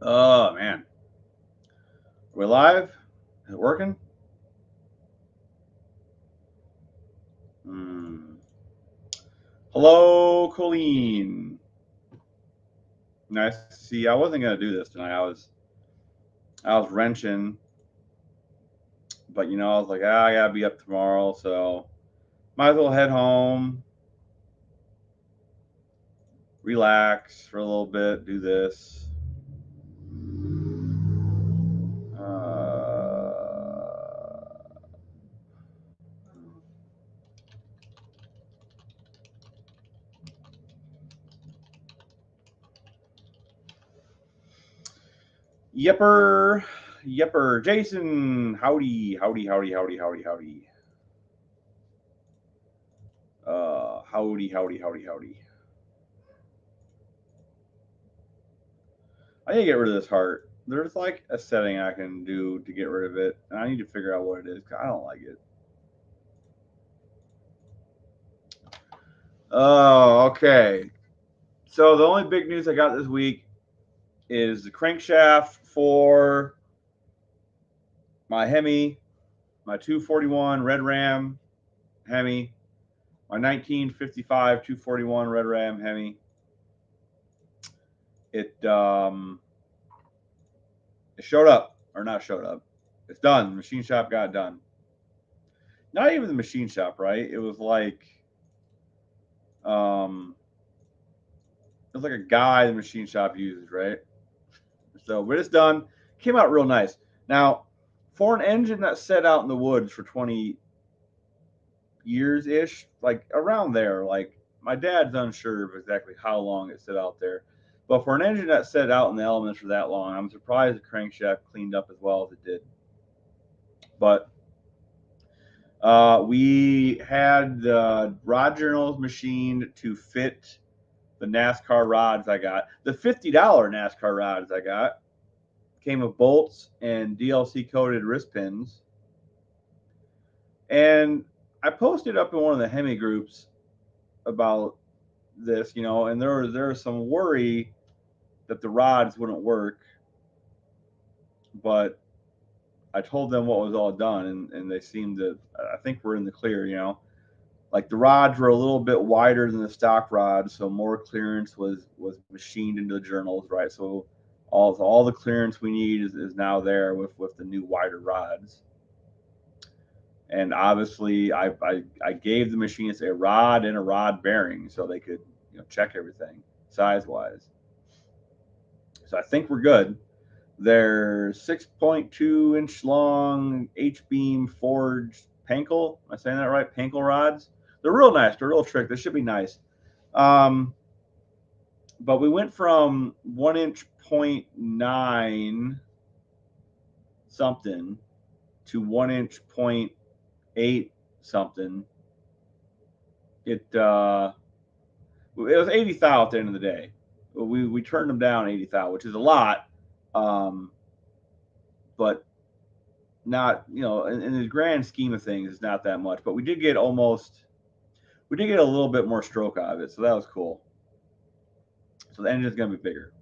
Oh man, are we live? Is it working? Hmm. Hello, Colleen. Nice to see you. I wasn't gonna do this tonight. I was wrenching, but I was like, I gotta be up tomorrow, so might as well head home, relax for a little bit, do this. Uh, Yepper, yepper, Jason. Howdy, howdy, howdy, howdy, howdy, howdy. Howdy, howdy, howdy, howdy. I need to get rid of this heart. There's like a setting I can do to get rid of it, and I need to figure out what it is because I don't like it. Oh, okay. So the only big news I got this week is the crankshaft for my Hemi, my 241 Red Ram Hemi, my 1955 241 Red Ram Hemi. It showed up or not showed up. It's done. The machine shop got it done. Not even the machine shop, right? Um it was like a guy the machine shop uses, right? So, but it's done. Came out real nice. Now, for an engine that set out in the woods for 20 years ish, like around there, like my dad's unsure of exactly how long it set out there. But for an engine that set out in the elements for that long, I'm surprised the crankshaft cleaned up as well as it did. But we had the rod journals machined to fit the NASCAR rods I got. The $50 NASCAR rods I got came with bolts and DLC coated wrist pins. And I posted up in one of the Hemi groups about this, and there was some worry that the rods wouldn't work, but I told them what was all done, and they seemed to. I think we're in the clear. Like the rods were a little bit wider than the stock rods, so more clearance was machined into the journals, right? So all the clearance we need is now there with the new wider rods. And obviously, I gave the machinists a rod and a rod bearing so they could check everything size wise. So I think we're good. They're 6.2-inch long H beam forged Pankel. Am I saying that right? Pankel rods. They're real nice. They're real trick. They should be nice. Um, but we went from 1 inch point nine something to 1 inch point eight something. It was 80 thou at the end of the day. We turned them down 80 thou, which is a lot, um, but not in the grand scheme of things, it's not that much. But we did get a little bit more stroke out of it, so that was cool. So the engine's gonna be bigger.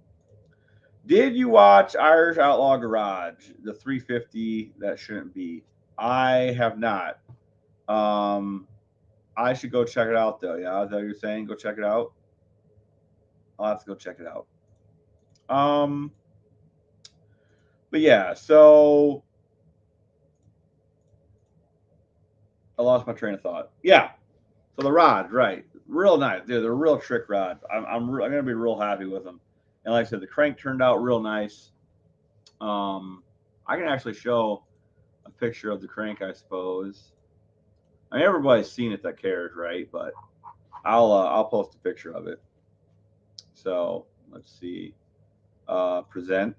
Did you watch Irish Outlaw Garage, the 350 that shouldn't be? I have not. Um, I should go check it out though. Yeah, is that what you're saying? Go check it out. I'll have to go check it out. Um, but yeah, so I lost my train of thought. Yeah, so the rods, right? Real nice. They're real trick rods. I'm gonna be real happy with them. And like I said, the crank turned out real nice. I can actually show a picture of the crank, I suppose. I mean, everybody's seen it that cares, right? But I'll post a picture of it. So let's see. Present.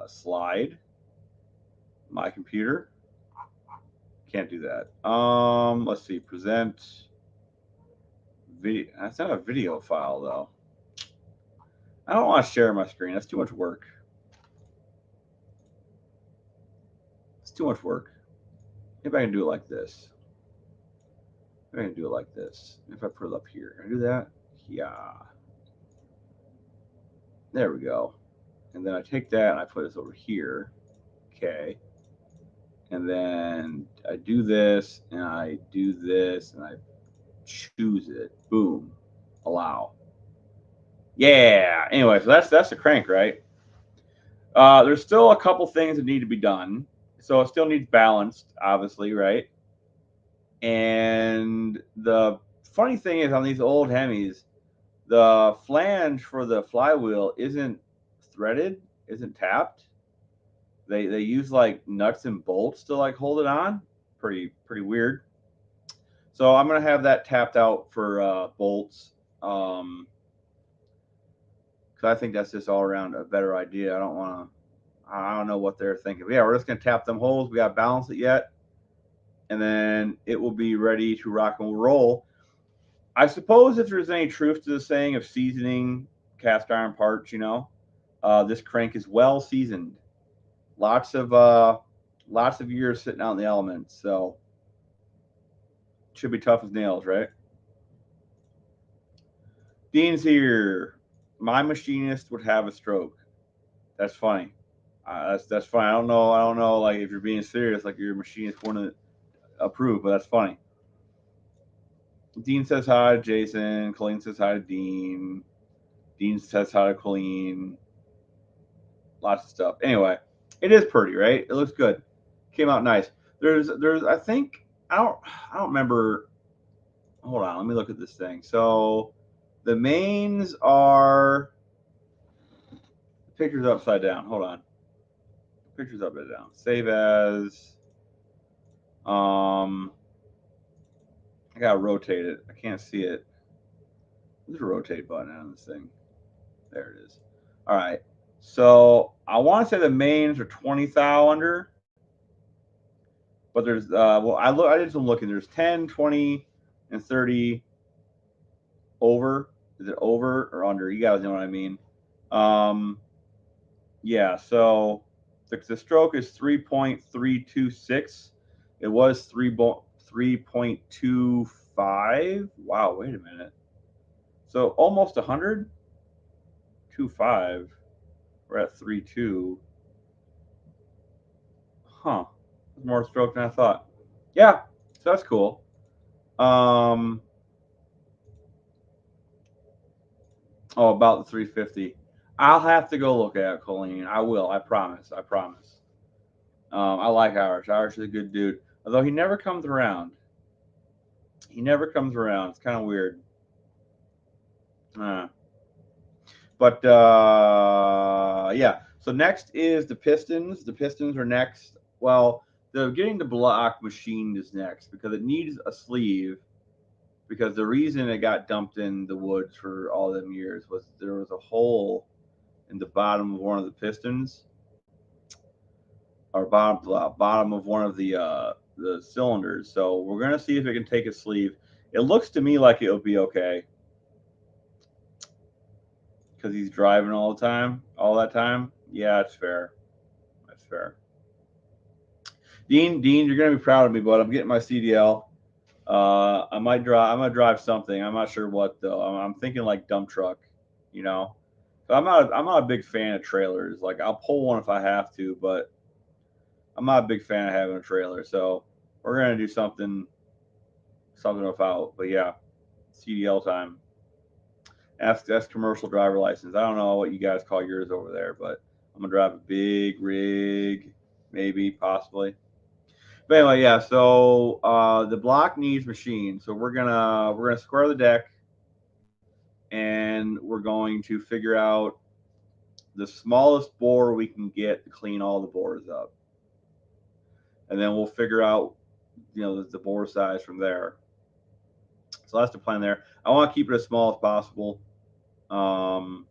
Slide. My computer. Can't do that. Let's see. Present. Video. That's not a video file though. I don't want to share my screen. That's too much work. It's too much work. Maybe I can do it like this. Maybe I can do it like this. If I put it up here, can I do that? Yeah. There we go. And then I take that and I put this over here. Okay. And then I do this and I do this and I choose it. Boom. Allow. Yeah. Anyway, so that's the crank, right? There's still a couple things that need to be done. So it still needs balanced, obviously, right? And the funny thing is on these old Hemis, the flange for the flywheel isn't threaded, isn't tapped. They use like nuts and bolts to like hold it on. Pretty weird. So I'm gonna have that tapped out for bolts. Because I think that's just all around a better idea. I don't know what they're thinking. But yeah, we're just gonna tap them holes. We got to balance it yet, and then it will be ready to rock and roll. I suppose if there's any truth to the saying of seasoning cast iron parts, this crank is well seasoned. Lots of years sitting out in the elements, so should be tough as nails, right? Dean's here. My machinist would have a stroke. That's funny. That's funny. I don't know. I don't know. Like if you're being serious, like your machinist wouldn't approve, but that's funny. Dean says hi to Jason. Colleen says hi to Dean. Dean says hi to Colleen. Lots of stuff. Anyway, it is pretty, right? It looks good. Came out nice. There's I think I don't remember. Hold on, let me look at this thing. So the mains are the picture's upside down. Hold on. Picture's upside down. Save as I gotta rotate it. I can't see it. There's a rotate button on this thing. There it is. All right. So I want to say the mains are 20 thou under, but there's I did some looking. There's 10, 20, and 30 over. Is it over or under? You guys know what I mean. Um, yeah. So the stroke is 3.326. It was 3.25. Wow. Wait a minute. So almost 100. 2.5. We're at 3.2. Huh. More stroke than I thought. Yeah. So that's cool. Um. Oh, about the 350. I'll have to go look at it, Colleen. I will. I promise. I promise. I like Irish. Irish is a good dude. Although he never comes around. He never comes around. It's kind of weird. Uh, but yeah. So next is the pistons. The pistons are next. Well, the getting the block machined is next because it needs a sleeve. Because the reason it got dumped in the woods for all them years was there was a hole in the bottom of one of the pistons, or bottom of one of the cylinders. So we're gonna see if it can take a sleeve. It looks to me like it'll be okay because he's driving all the time, all that time. Yeah, it's fair. That's fair. Dean, you're gonna be proud of me, but I'm getting my CDL. I might drive. I'm gonna drive something. I'm not sure what though. I'm thinking like dump truck. You know, so I'm not a big fan of trailers. Like I'll pull one if I have to, but I'm not a big fan of having a trailer. So we're gonna do something without. But yeah, CDL time. That's commercial driver license. I don't know what you guys call yours over there, but I'm gonna drive a big rig, maybe, possibly. But anyway, yeah. So the block needs machine. So we're gonna square the deck, and we're going to figure out the smallest bore we can get to clean all the bores up, and then we'll figure out the bore size from there. So that's the plan there. I want to keep it as small as possible. Um,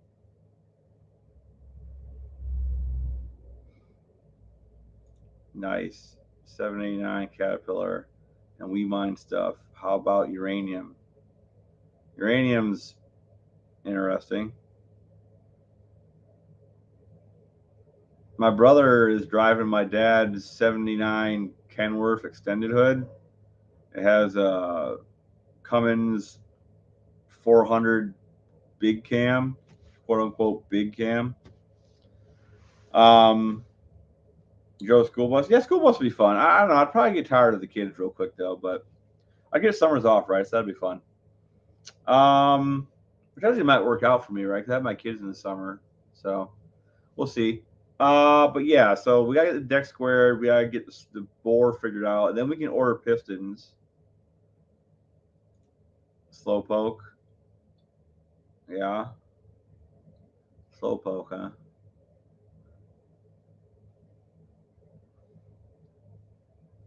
nice. 789 Caterpillar, and we mine stuff. How about uranium? Uranium's interesting. My brother is driving my dad's 79 Kenworth extended hood. It has a Cummins 400 big cam, quote unquote big cam. Go school bus. Yeah, school bus would be fun. I don't know. I'd probably get tired of the kids real quick though, but I get summers off, right? So that'd be fun. Which actually might work out for me, right? Because I have my kids in the summer, so we'll see. But yeah, so we gotta get the deck squared. We gotta get the bore figured out, and then we can order pistons. Slowpoke. Yeah. Slowpoke, huh?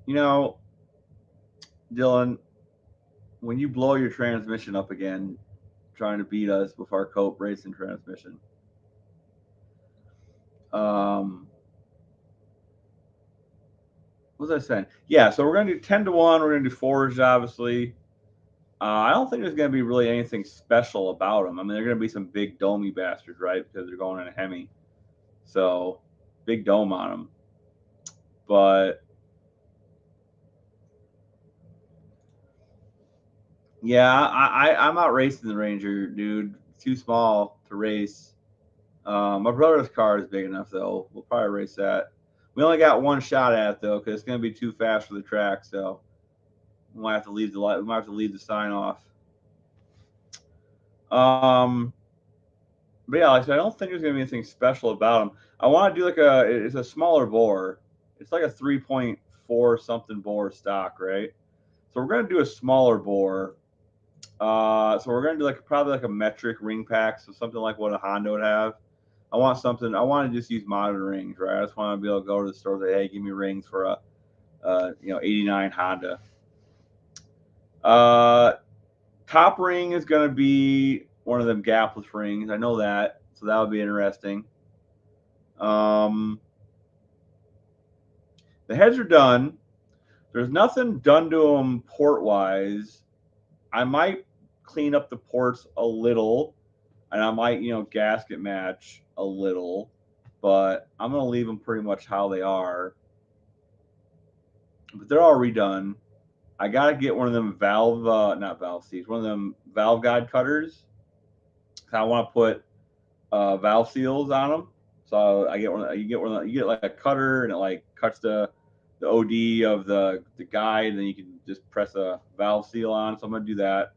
You know, Dylan, when you blow your transmission up again, trying to beat us with our Cope racing transmission. Um, what was I saying? Yeah, so we're gonna do 10-1. We're gonna do forage, obviously. I don't think there's gonna be really anything special about them. I mean, they're gonna be some big domey bastards, right? Because they're going in a Hemi, so big dome on them. But yeah, I'm out racing the Ranger, dude. Too small to race. My brother's car is big enough though. We'll probably race that. We only got one shot at it though, because it's gonna be too fast for the track. So we might have to leave the light. We might have to leave the sign off. Um, but yeah, like I said, I don't think there's gonna be anything special about them. I want to do like it's a smaller bore. It's like a 3.4 something bore stock, right? So we're gonna do a smaller bore. So we're gonna do like probably like a metric ring pack, so something like what a Honda would have. I want something. I want to just use modern rings, right? I just want to be able to go to the store and say, "Hey, give me rings for a, 89 Honda." Uh, Top ring is going to be one of them gapless rings. I know that, so that would be interesting. Um, the heads are done. There's nothing done to them port wise. I might clean up the ports a little, and I might, gasket match a little, but I'm gonna leave them pretty much how they are. But they're all redone. I gotta get one of them valve, not valve seats, one of them valve guide cutters. I want to put valve seals on them. So I get one. You get one. You get like a cutter, and it like cuts the OD of the guide, and then you can just press a valve seal on. So I'm gonna do that.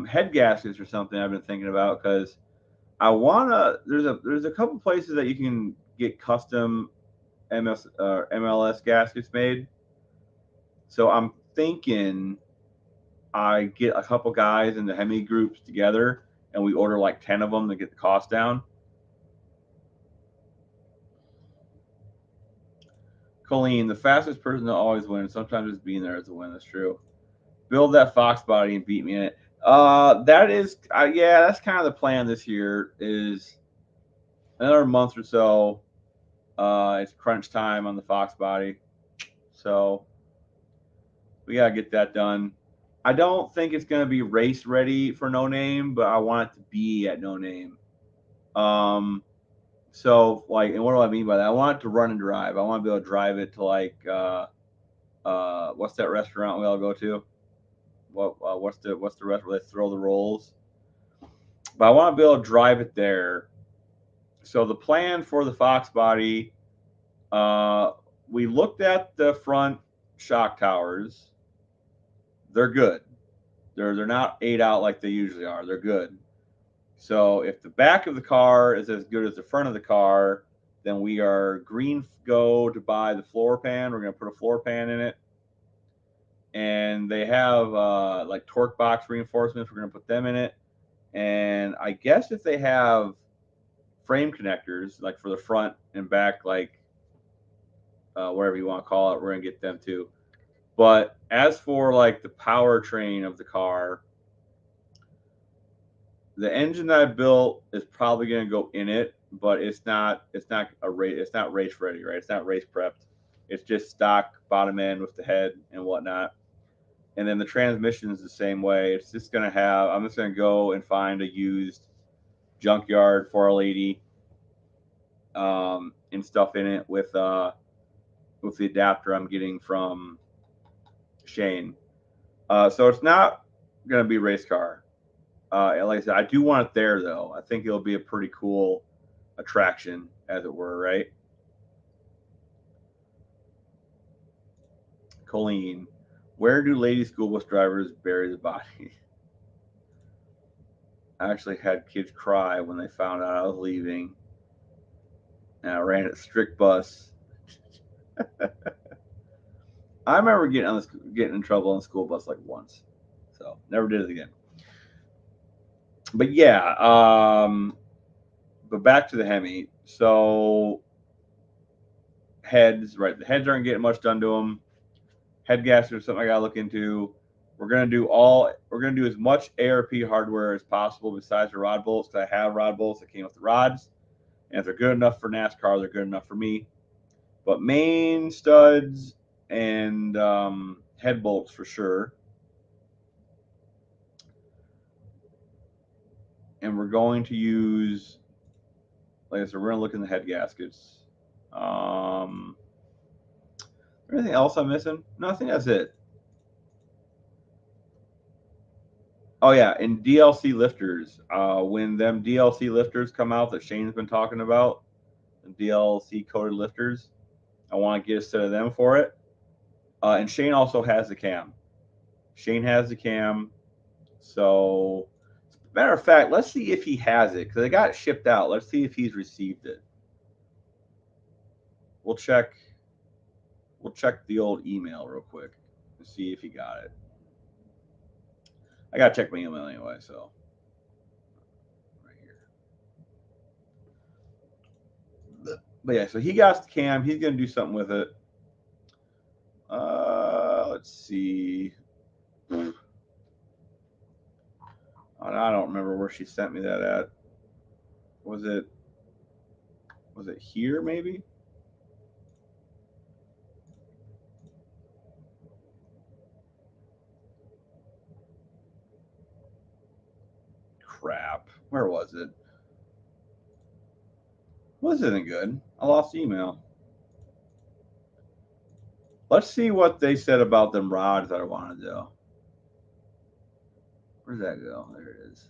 Head gaskets or something I've been thinking about because I wanna. There's a couple places that you can get custom MLS gaskets made. So I'm thinking I get a couple guys in the Hemi groups together, and we order like 10 of them to get the cost down. Colleen, the fastest person to always win. Sometimes just being there is a win. That's true. Build that Fox body and beat me in it. That is, yeah, that's kind of the plan this year. Is another month or so. It's crunch time on the Fox body, so we gotta get that done. I don't think it's gonna be race ready for No Name, but I want it to be at No Name. So like, and what do I mean by that? I want it to run and drive. I want to be able to drive it to like, what's that restaurant we all go to? What's the restaurant where they throw the rolls? But I want to be able to drive it there. So the plan for the Fox body, uh, we looked at the front shock towers. They're good. They're not 8 out like they usually are. They're good. So if the back of the car is as good as the front of the car, then we are green go to buy the floor pan. We're going to put a floor pan in it. And they have like torque box reinforcements. We're going to put them in it. And I guess if they have frame connectors, like for the front and back, like whatever you want to call it, we're going to get them too. But as for like the powertrain of the car, the engine that I built is probably going to go in it, but it's not race ready, right? It's not race prepped. It's just stock bottom end with the head and whatnot. And then the transmission is the same way. It's just going to have. I'm just going to go and find a used junkyard 480 and stuff in it with the adapter I'm getting from Shane. So it's not going to be race car. Like I said, I do want it there though. I think it'll be a pretty cool attraction, as it were, right? Colleen, where do lady school bus drivers bury the body? I actually had kids cry when they found out I was leaving, and I ran a strict bus. I remember getting in trouble on the school bus like once, so never did it again. But yeah, but back to the Hemi. So heads, right? The heads aren't getting much done to them. Head gasket is something I gotta look into. We're gonna do as much ARP hardware as possible besides the rod bolts, because I have rod bolts that came with the rods, and if they're good enough for NASCAR, they're good enough for me. But main studs and head bolts for sure. And we're going to use, like I said, we're gonna look in the head gaskets. Anything else I'm missing? No, I think that's it. Oh yeah, and DLC lifters. When them DLC lifters come out that Shane's been talking about, the DLC coded lifters, I want to get a set of them for it. And Shane also has the cam. Shane has the cam. So, matter of fact, let's see if he has it, because it got shipped out. Let's see if he's received it. We'll check. We'll check the old email real quick and see if he got it. I gotta check my email anyway, so right here. But yeah, so he got the cam. He's gonna do something with it. Let's see. I don't remember where she sent me that at. Was it here maybe? Crap. Where was it? Well, this isn't good. I lost the email. Let's see what they said about them rods that I want to do. Where'd that go? There it is.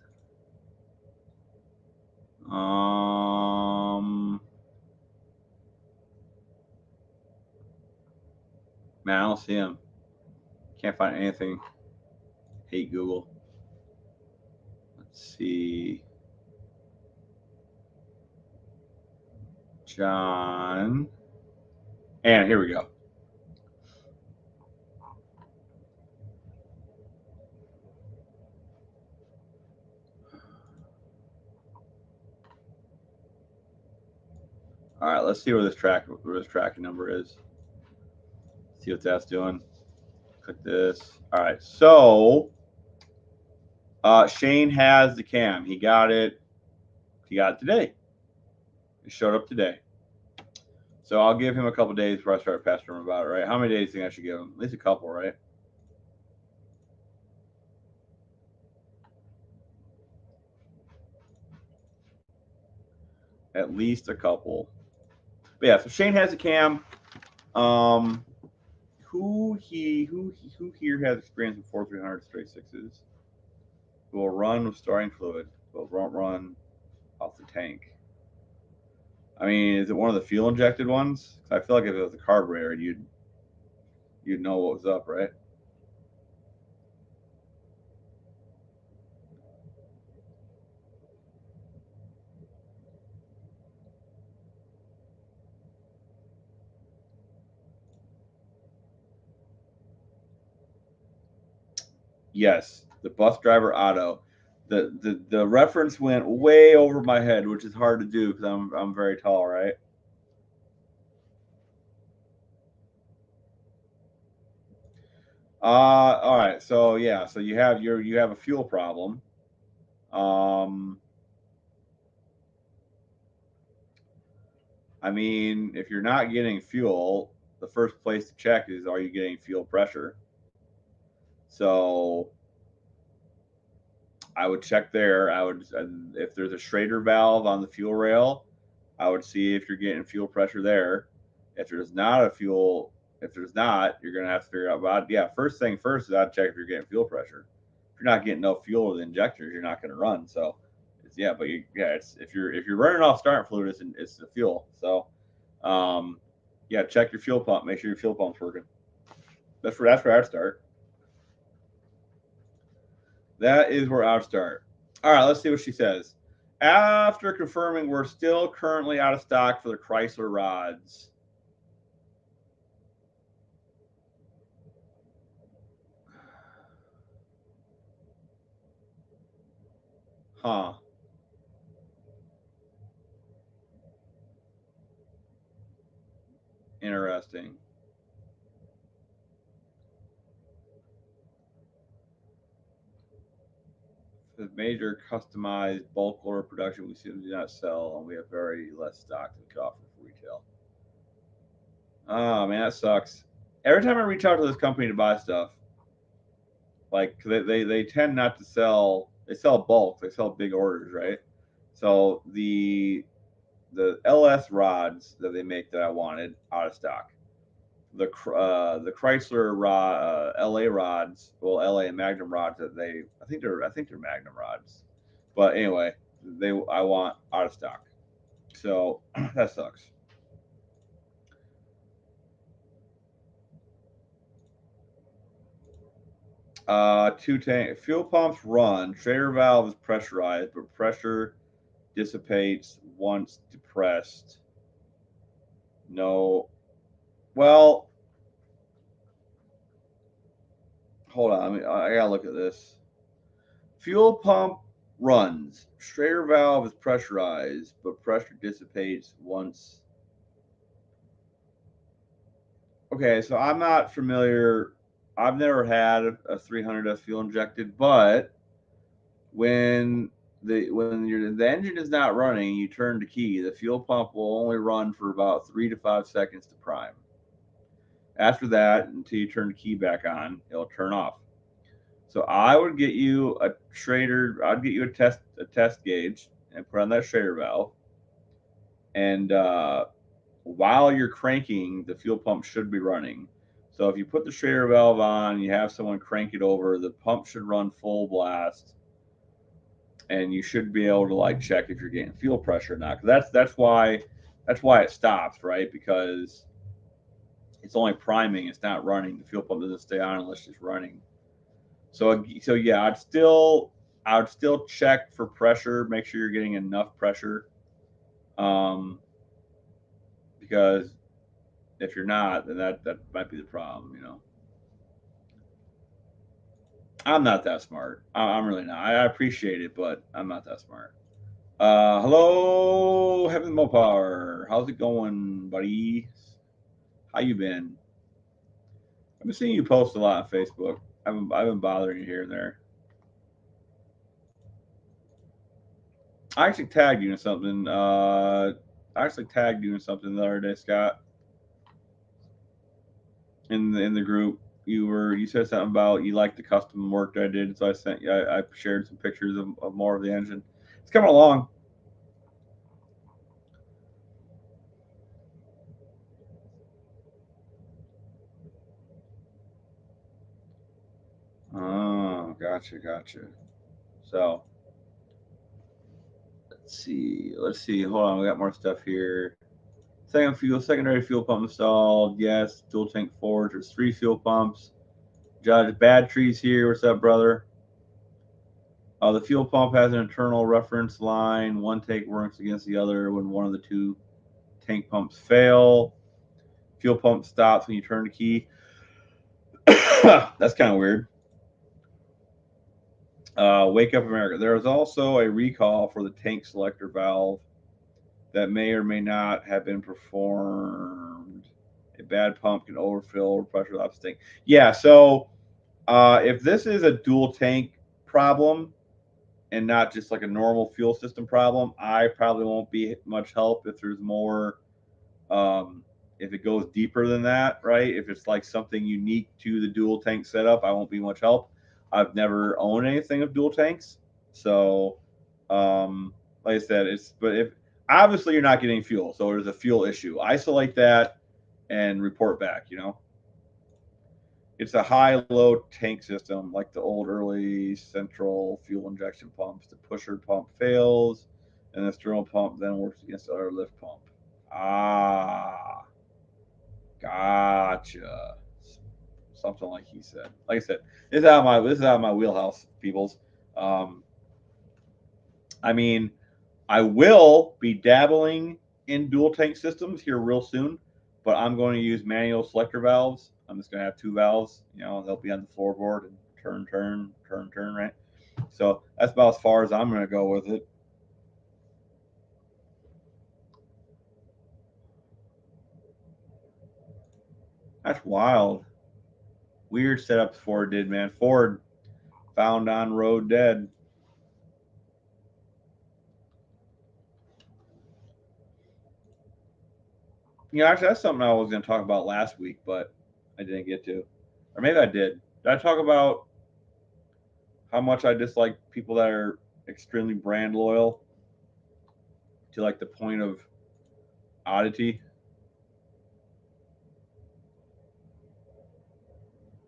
Man, I don't see him. Can't find anything. Hate Google. Let's see. John. And here we go. All right, let's see where this tracking number is. See what that's doing. Click this. All right, so Shane has the cam. He got it. He got it today. It showed up today. So I'll give him a couple days before I start pestering him about it. Right? How many days do you think I should give him? At least a couple, right? At least a couple. But yeah, so Shane has a cam. Who here has experience with 4300 straight sixes? Who will run with starting fluid? Will run off the tank? I mean, is it one of the fuel injected ones? I feel like if it was a carburetor, you'd know what was up, right? Yes, the bus driver auto. The reference went way over my head, which is hard to do because I'm very tall, right? All right. So yeah, so you have a fuel problem. Um, I mean, if you're not getting fuel, the first place to check is, are you getting fuel pressure? So I would check there. If there's a Schrader valve on the fuel rail, I would see if you're getting fuel pressure there. If there's not, you're gonna have to figure out. But yeah, first thing first is I'd check if you're getting fuel pressure, if you're not getting no fuel to the injectors, you're not going to run. So, but it's if you're running off starting fluid, it's the fuel. So, check your fuel pump. Make sure your fuel pump's working. That's where I'd start. That is where I'd start. All right, let's see what she says. After confirming we're still currently out of stock for the Chrysler rods. Huh. Interesting. The major customized bulk order production we see do not sell, and we have very less stock to offer for retail. Oh man, that sucks. Every time I reach out to this company to buy stuff, like they tend not to sell. They sell bulk. They sell big orders, right? So the LS rods that they make that I wanted out of stock. The Chrysler LA rods, well LA and Magnum rods that I think they're Magnum rods, but anyway, I want out of stock, so that sucks. Two tank fuel pumps run. Trailer valve is pressurized, but pressure dissipates once depressed. No, well, hold on. I gotta look at this. Fuel pump runs. Strayer valve is pressurized, but pressure dissipates once. Okay, so I'm not familiar. I've never had a 300 fuel injected, but when the engine is not running, you turn the key. The fuel pump will only run for about 3 to 5 seconds to prime. After that, until you turn the key back on, it'll turn off. So I would get you a Schrader. I'd get you a test gauge and put on that Schrader valve. And while you're cranking, the fuel pump should be running. So if you put the Schrader valve on, you have someone crank it over, the pump should run full blast, and you should be able to like check if you're getting fuel pressure or not. Because that's why it stops, right? Because it's only priming, it's not running. The fuel pump doesn't stay on unless it's running. So yeah, I would still check for pressure, make sure you're getting enough pressure, um, because if you're not, then that might be the problem. I'm not that smart. I'm really not. I appreciate it, but I'm not that smart. Hello, Heaven Mopar. How's it going, buddy? How you been? I've been seeing you post a lot on Facebook. I've been bothering you here and there. I actually tagged you in something. I actually tagged you in something the other day, Scott, in the group. You said something about you liked the custom work that I did, so I shared some pictures of more of the engine. It's coming along. Oh, gotcha. So let's see. Hold on, we got more stuff here. Secondary fuel pump installed. Yes, dual tank forge. There's 3 fuel pumps. Judge Bad Trees here. What's up, brother? The fuel pump has an internal reference line. One tank works against the other when one of the 2 tank pumps fail. Fuel pump stops when you turn the key. That's kind of weird. Wake Up America. There is also a recall for the tank selector valve that may or may not have been performed. A bad pump can overfill or pressure lapse tank. Yeah, so if this is a dual tank problem and not just like a normal fuel system problem, I probably won't be much help if there's more. If it goes deeper than that, right? If it's like something unique to the dual tank setup, I won't be much help. I've never owned anything of dual tanks, so like I said, but if obviously you're not getting fuel, so there's a fuel issue. Isolate that and report back. It's a high-low tank system like the old early central fuel injection pumps. The pusher pump fails, and the external pump then works against the other lift pump. Ah, gotcha. Something like he said. Like I said, this is out of my wheelhouse, peoples. Um, I mean, I will be dabbling in dual tank systems here real soon, but I'm going to use manual selector valves. I'm just going to have two valves. You know, they'll be on the floorboard and turn, turn, turn, turn, right? So that's about as far as I'm going to go with it. That's wild. Weird setups Ford did, man. Ford found on road dead. You know, actually, that's something I was going to talk about last week, but I didn't get to. Or maybe I did. Did I talk about how much I dislike people that are extremely brand loyal to like the point of oddity?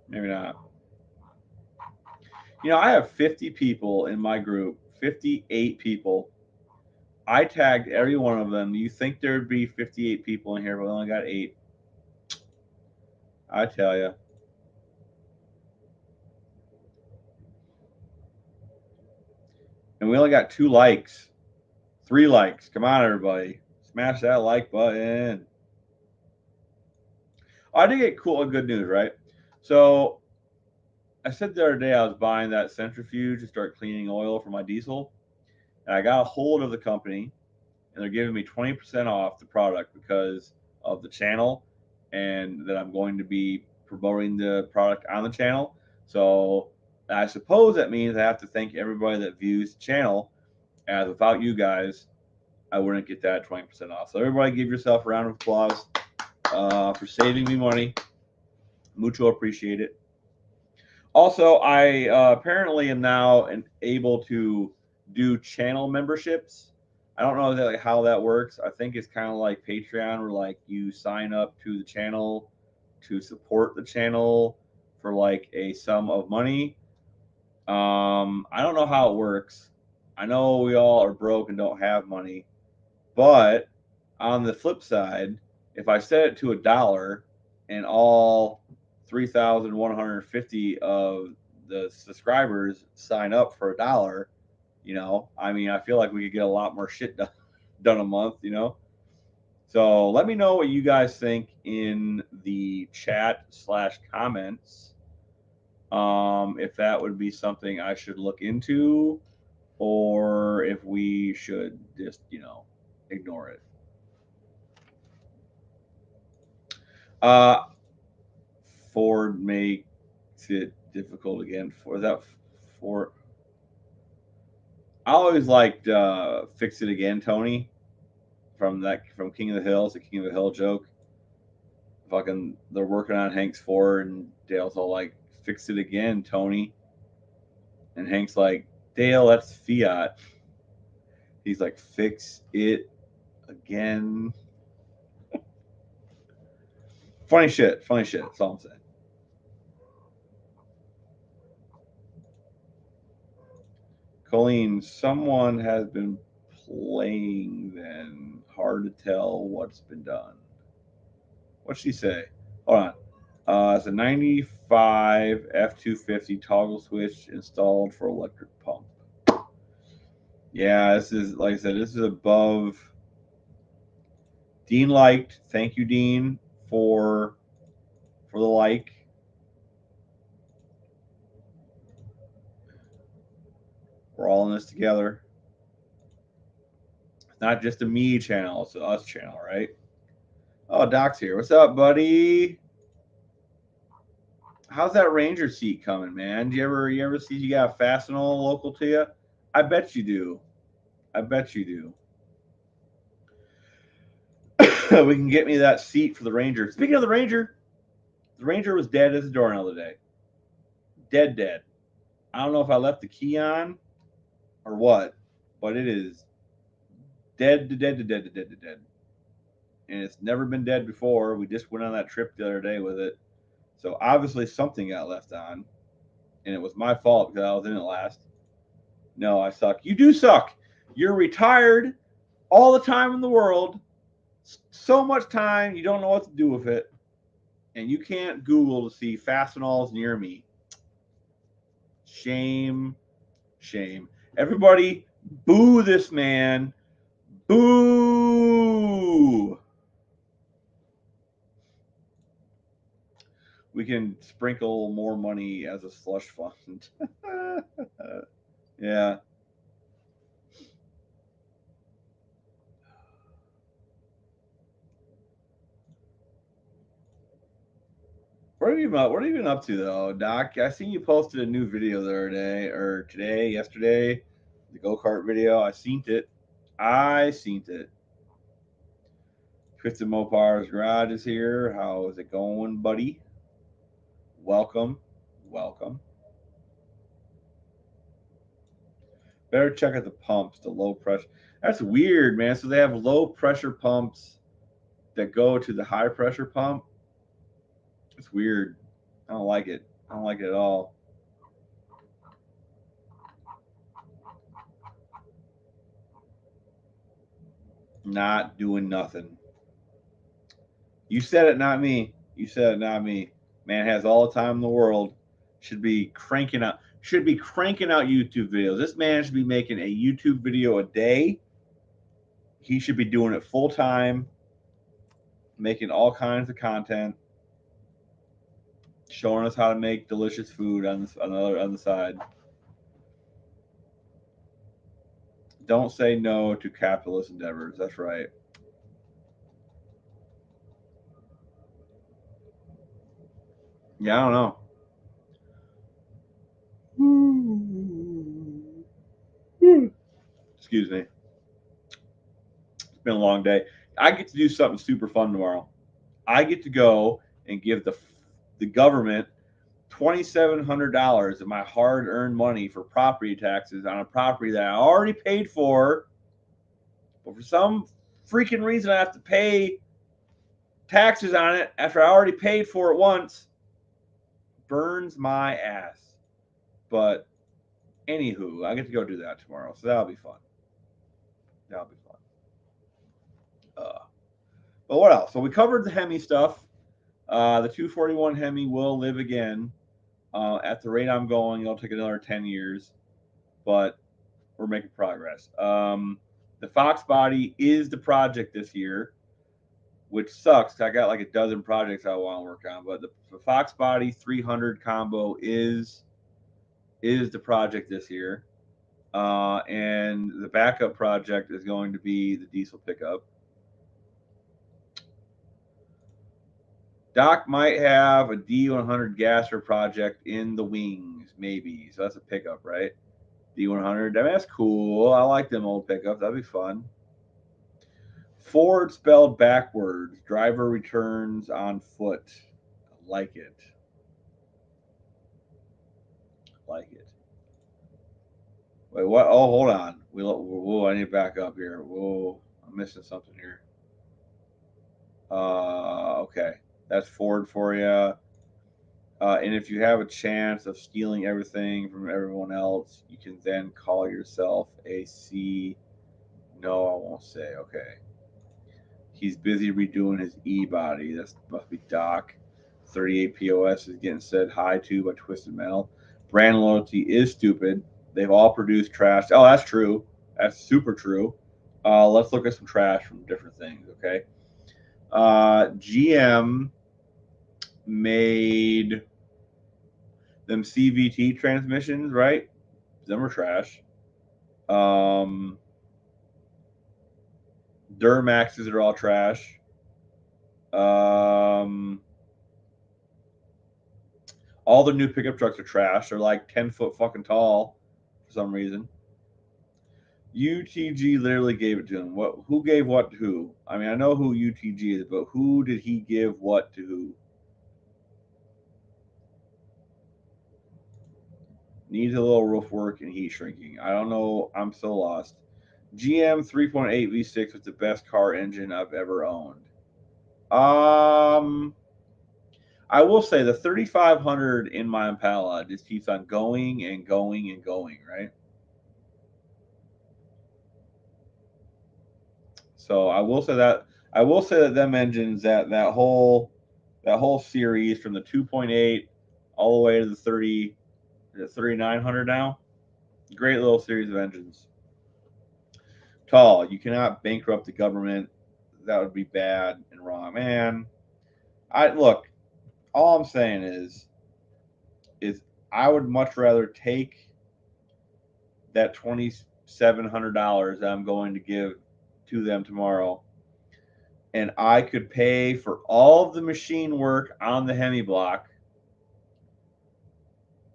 Maybe not. You know, I have 50 people in my group, 58 people. I tagged every one of them. You think there'd be 58 people in here, but we only got 8. I tell you. And we only got 2 likes, 3 likes. Come on, everybody. Smash that like button. I did get good news, right? So I said the other day I was buying that centrifuge to start cleaning oil for my diesel. And I got a hold of the company, and they're giving me 20% off the product because of the channel and that I'm going to be promoting the product on the channel. So I suppose that means I have to thank everybody that views the channel, as without you guys, I wouldn't get that 20% off. So everybody give yourself a round of applause for saving me money. Mucho appreciate it. Also, I apparently am now able to do channel memberships. I don't know like how that works. I think it's kind of like Patreon, where like you sign up to the channel to support the channel for like a sum of money. I don't know how it works. I know we all are broke and don't have money, but on the flip side, if I set it to $1 and all 3,150 of the subscribers sign up for $1, you know, I mean, I feel like we could get a lot more shit done a month, you know. So let me know what you guys think in the chat/comments. If that would be something I should look into, or if we should just, you know, ignore it. Uh, Ford makes it difficult again. For that, for I always liked "Fix It Again," Tony from King of the Hill. It's a King of the Hill joke. Fucking, they're working on Hank's Ford, and Dale's all like, "Fix it again, Tony," and Hank's like, "Dale, that's Fiat." He's like, "Fix it again." Funny shit. Funny shit. That's all I'm saying. Colleen, someone has been playing then. Hard to tell what's been done. What'd she say? Hold on. It's a 95 F250 toggle switch installed for electric pump. Yeah, this is, like I said, this is above. Dean liked. Thank you, Dean, for the like. We're all in this together. It's not just a me channel, it's an us channel, right? Oh, Doc's here. What's up, buddy? How's that Ranger seat coming, man? Do you ever see you got a Fastenal local to you? I bet you do. I bet you do. We can get me that seat for the Ranger. Speaking of the Ranger was dead as a doornail today. Dead, dead. I don't know if I left the key on or what, but it is dead to dead to dead to dead to dead. And it's never been dead before. We just went on that trip the other day with it. So obviously something got left on, and it was my fault because I was in it last. No, I suck. You do suck. You're retired all the time in the world. So much time, you don't know what to do with it. And you can't Google to see Fastenals near me. Shame, shame. Everybody, boo this man. Boo! We can sprinkle more money as a slush fund. Yeah. What have you been up to though, Doc? I seen you posted a new video the other day, or today, yesterday, the go-kart video. I seen it. Twisted Mopar's Garage is here. How is it going, buddy? Welcome. Better check out the pumps, the low pressure. That's weird, man. So they have low pressure pumps that go to the high pressure pump. It's weird. I don't like it. I don't like it at all. Not doing nothing. You said it, not me. Man has all the time in the world. Should be cranking out YouTube videos. This man should be making a YouTube video a day. He should be doing it full time, making all kinds of content, showing us how to make delicious food on the side. Don't say no to capitalist endeavors. That's right. Yeah, I don't know. Excuse me. It's been a long day. I get to do something super fun tomorrow. I get to go and give the government $2,700 of my hard-earned money for property taxes on a property that I already paid for, but for some freaking reason I have to pay taxes on it after I already paid for it once. Burns my ass. But anywho, I get to go do that tomorrow, so that'll be fun. But what else? So we covered the Hemi stuff. The 241 Hemi will live again. At the rate I'm going, it'll take another 10 years, but we're making progress. The Fox body is the project this year, which sucks. I got like a dozen projects I want to work on, but the Fox body 300 combo is the project this year. And the backup project is going to be the diesel pickup. Doc might have a D100 gasser project in the wings, maybe. So that's a pickup, right? D100. I mean, that's cool. I like them old pickups. That'd be fun. Ford spelled backwards. Driver returns on foot. I like it. Wait, what? Oh, hold on. Whoa, I need to back up here. Whoa, I'm missing something here. Okay. That's Ford for you. And if you have a chance of stealing everything from everyone else, you can then call yourself a C. No, I won't say. Okay. He's busy redoing his E-body. That must be Doc. 38 POS is getting said hi to by Twisted Metal. Brand loyalty is stupid. They've all produced trash. Oh, that's true. That's super true. Let's look at some trash from different things, okay? GM made them CVT transmissions, right? Them are trash. Duramaxes are all trash. All the new pickup trucks are trash. They're like 10-foot fucking tall for some reason. UTG literally gave it to him. Who gave what to who? I mean, I know who UTG is, but who did he give what to who? Needs a little roof work and heat shrinking. I don't know. I'm so lost. GM 3.8 V6 was the best car engine I've ever owned. I will say the 3500 in my Impala just keeps on going and going and going, right? So I will say that them engines that whole series from the 2.8 all the way to the 3900 now. Great little series of engines. Tall. You cannot bankrupt the government. That would be bad and wrong, man. I look. All I'm saying is I would much rather take that $2,700 that I'm going to give to them tomorrow, and I could pay for all of the machine work on the Hemi block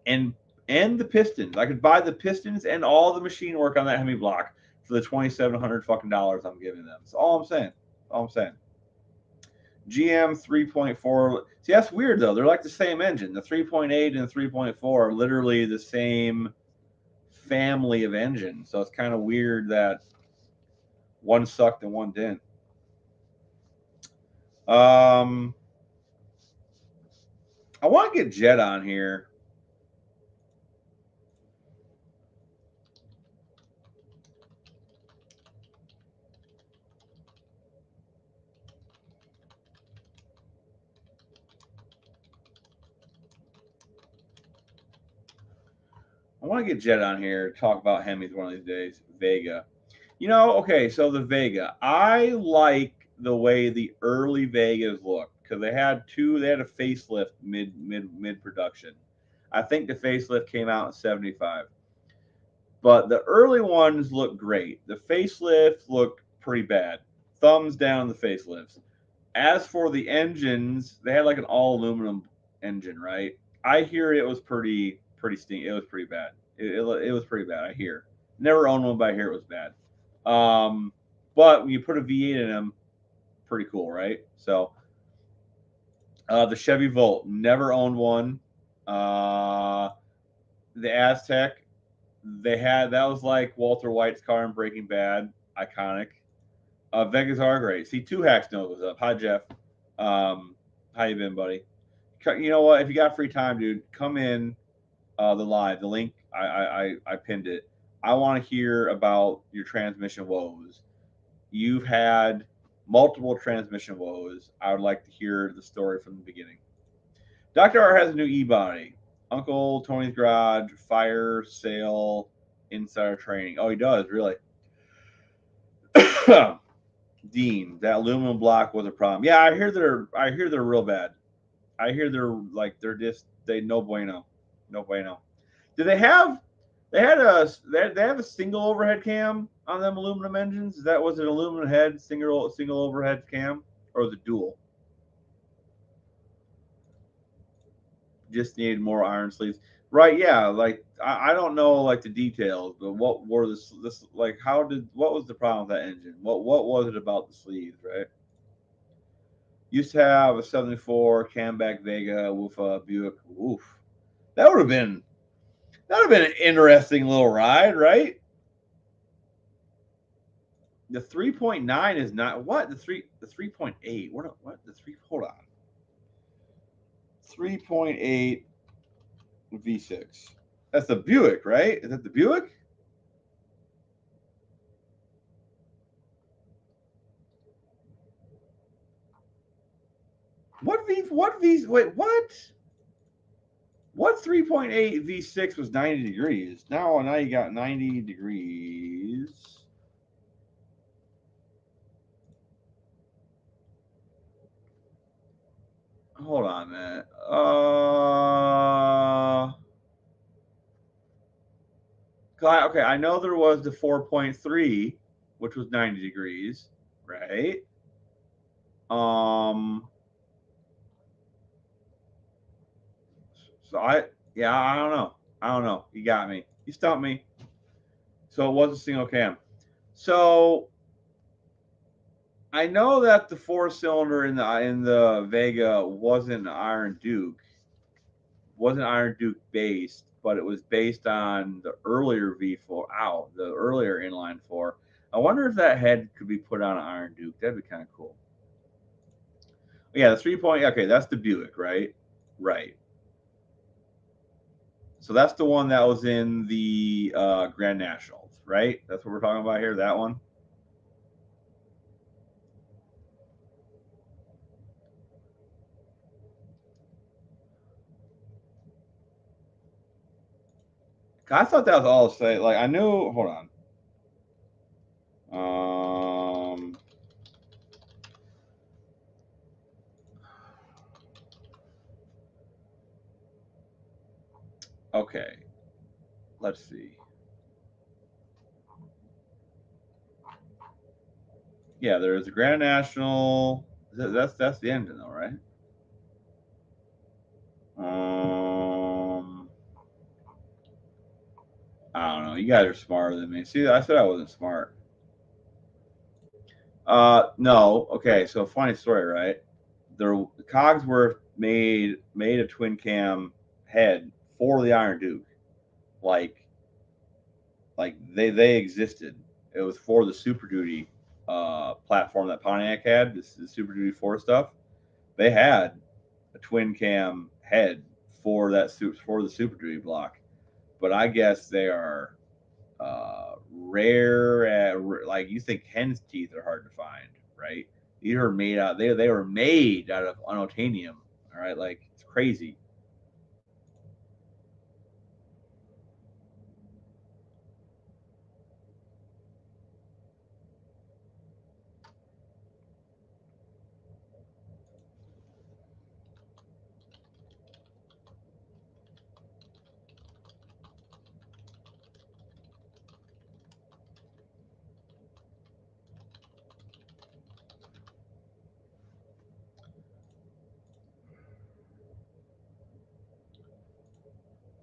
and the pistons. I could buy the pistons and all the machine work on that Hemi block for the $2,700 fucking dollars I'm giving them. That's all I'm saying. All I'm saying. GM 3.4. See, that's weird though. They're like the same engine. The 3.8 and the 3.4 are literally the same family of engine. So it's kind of weird that one sucked and one didn't. I want to get Jet on here. I want to get Jet on here, talk about Hemis one of these days. Vega. You know, okay, so the Vega. I like the way the early Vegas looked because they had a facelift mid production. I think the facelift came out in 75. But the early ones look great. The facelift looked pretty bad. Thumbs down the facelifts. As for the engines, they had like an all aluminum engine, right? I hear it was pretty stinky. It was pretty bad. It was pretty bad. I hear. Never owned one, but I hear it was bad. But when you put a V8 in them, pretty cool, right? So the Chevy Volt, never owned one. The Aztec, that was like Walter White's car in Breaking Bad, iconic. Vegas are great. See, Two Hacks knows what's up. Hi, Jeff. How you been, buddy? You know what? If you got free time, dude, come in the live. The link I pinned it. I want to hear about your transmission woes. You've had multiple transmission woes. I would like to hear the story from the beginning. Dr. R has a new e-body. Uncle Tony's Garage, fire, sale, insider training. Oh, he does, really. Dean, that aluminum block was a problem. Yeah, I hear they're real bad. I hear they no bueno. No bueno. Do they have they have a single overhead cam on them aluminum engines? Was it aluminum head single overhead cam or was it dual? Just needed more iron sleeves. Right, yeah. Like I don't know like the details, but what were this like what was the problem with that engine? What was it about the sleeves, right? Used to have a 74 Camback Vega with a Buick. Oof. That would have been an interesting little ride, right? The 3.9 is not what the 3.8. What the 3 hold on. 3.8 V6. That's the Buick, right? Is that the Buick? Wait, what 3.8 V6 was 90 degrees? Now you got 90 degrees. Hold on a minute. Okay, I know there was the 4.3, which was 90 degrees, right? So I don't know. I don't know. You got me. You stumped me. So it was a single cam. So I know that the 4-cylinder in the Vega wasn't Iron Duke, based, but it was based on the earlier V4 out, the earlier inline four. I wonder if that head could be put on an Iron Duke. That'd be kind of cool. Yeah, the 3 point. Okay, that's the Buick, right? Right. So that's the one that was in the Grand Nationals, right? That's what we're talking about here. That one. I thought that was all the same. Like I knew. Hold on. Um. Okay. Let's see. Yeah, there's a Grand National. That's the engine though, right? Um. I don't know. You guys are smarter than me. See, I said I wasn't smart. No. Okay. So funny story, right? The Cogsworth made a twin cam head for the Iron Duke. Like they existed. It was for the Super Duty platform that Pontiac had. This is Super Duty 4 stuff. They had a twin cam head for the Super Duty block, but I guess they are rare. Like you think hen's teeth are hard to find, right? These are made out. They were made out of unobtainium. All right, like it's crazy.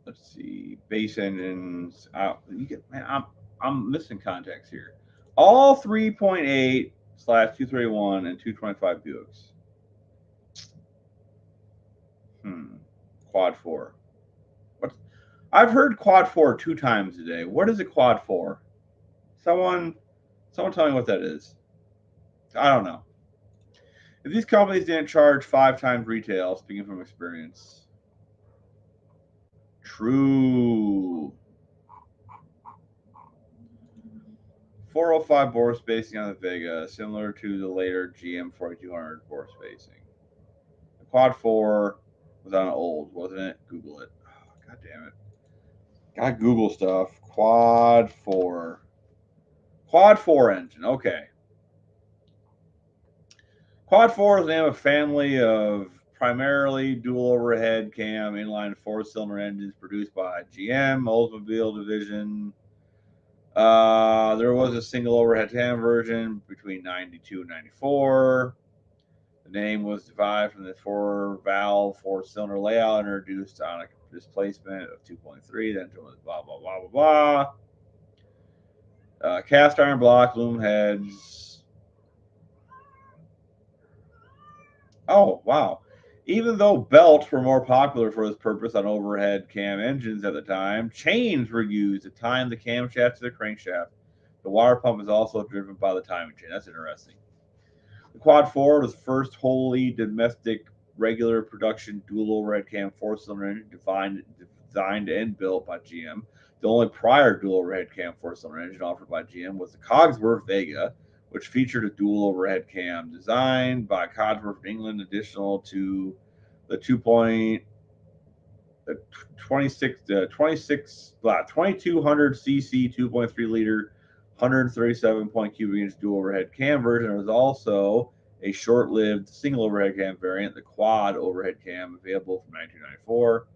Let's see, base engines. You get man, I'm missing context here. All 3.8 slash 231 and 225 Buicks. Hmm. Quad four. What? I've heard quad four two times today. What is a quad four? Someone, someone tell me what that is. I don't know. If these companies didn't charge 5 times retail, speaking from experience. True. 405 bore spacing on the Vega, similar to the later GM 4200 bore spacing. The Quad 4 was on old, wasn't it? Google it. Oh, God damn it. Got Google stuff. Quad 4. Quad 4 engine. Okay. Quad 4 is the name of a family of primarily dual overhead cam inline four-cylinder engines produced by GM, Oldsmobile Division. There was a single overhead cam version between 92 and 94. The name was derived from the four-valve, four-cylinder layout introduced on a displacement of 2.3. Then it was blah, blah, blah, blah, blah. Cast iron block, loom heads. Oh, wow. Even though belts were more popular for this purpose on overhead cam engines at the time, chains were used to tie the camshaft to the crankshaft. The water pump is also driven by the timing chain. That's interesting. The Quad 4 was the first wholly domestic, regular production dual overhead cam four-cylinder engine designed and built by GM. The only prior dual overhead cam four-cylinder engine offered by GM was the Cogsworth Vega, which featured a dual overhead cam designed by Cogsworth England, additional to the 2200 cc 2.3 liter 137 point cubic inch dual overhead cam version. There was also a short-lived single overhead cam variant, the quad overhead cam, available from 1994.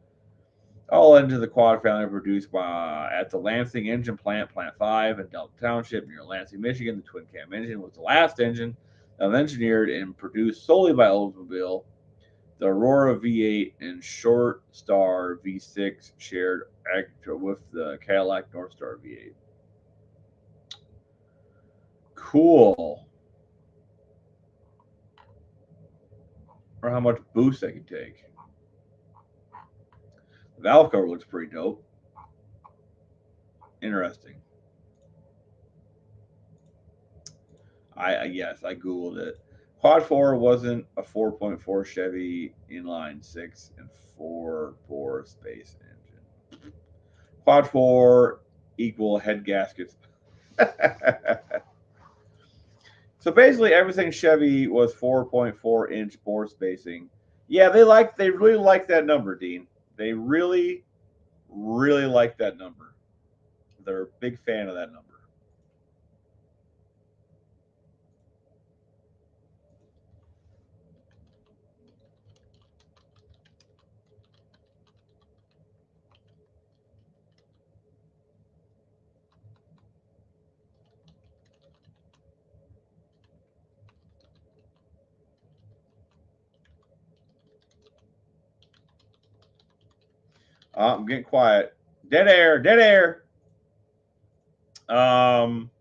All engines of the quad family were produced at the Lansing Engine Plant, Plant 5 in Delta Township near Lansing, Michigan. The twin cam engine was the last engine that was engineered and produced solely by Oldsmobile. The Aurora V8 and Short Star V6 shared with the Cadillac North Star V8. Cool. Or how much boost I can take. The valve cover looks pretty dope. Interesting. I yes, I googled it. Quad 4 wasn't a 4.4 Chevy inline six and 4-bore space engine. Quad 4 equal head gaskets. So basically, everything Chevy was 4.4-inch bore spacing. Yeah, they really like that number, Dean. They really, really like that number. They're a big fan of that number. I'm getting quiet. Dead air, dead air. Um,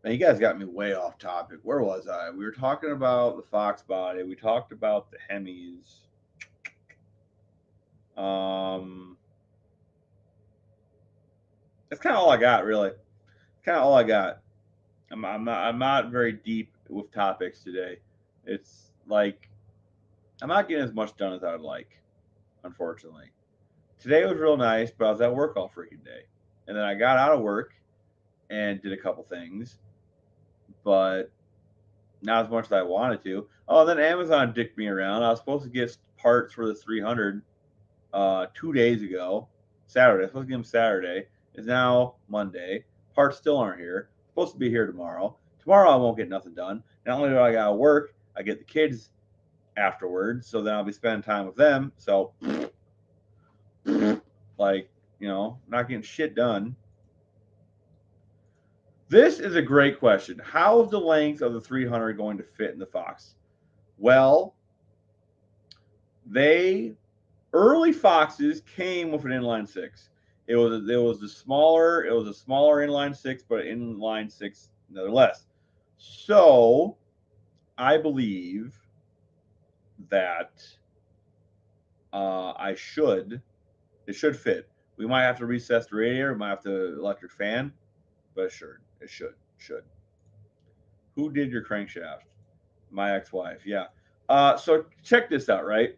Man, you guys got me way off topic. Where was I? We were talking about the Fox body. We talked about the Hemis. Um, that's kind of all I got, really. Kind of all I got. I'm not very deep with topics today. It's like I'm not getting as much done as I would like, unfortunately. Today was real nice, but I was at work all freaking day, and then I got out of work and did a couple things, but not as much as I wanted to. Oh, then Amazon dicked me around. I was supposed to get parts for the 300 2 days ago, Saturday. I was supposed to get them Saturday. It's now Monday. Parts still aren't here. Supposed to be here tomorrow. Tomorrow I won't get nothing done. Not only do I gotta work, I get the kids afterwards, so then I'll be spending time with them. So, like, not getting shit done. This is a great question. How is the length of the 300 going to fit in the Fox? Well, they early Foxes came with an inline six. It was a smaller inline six, but an inline six nonetheless. So I believe that it should fit. We might have to recess the radiator, we might have to electric fan, but it should. Who did your crankshaft? My ex-wife. Yeah. So check this out, right,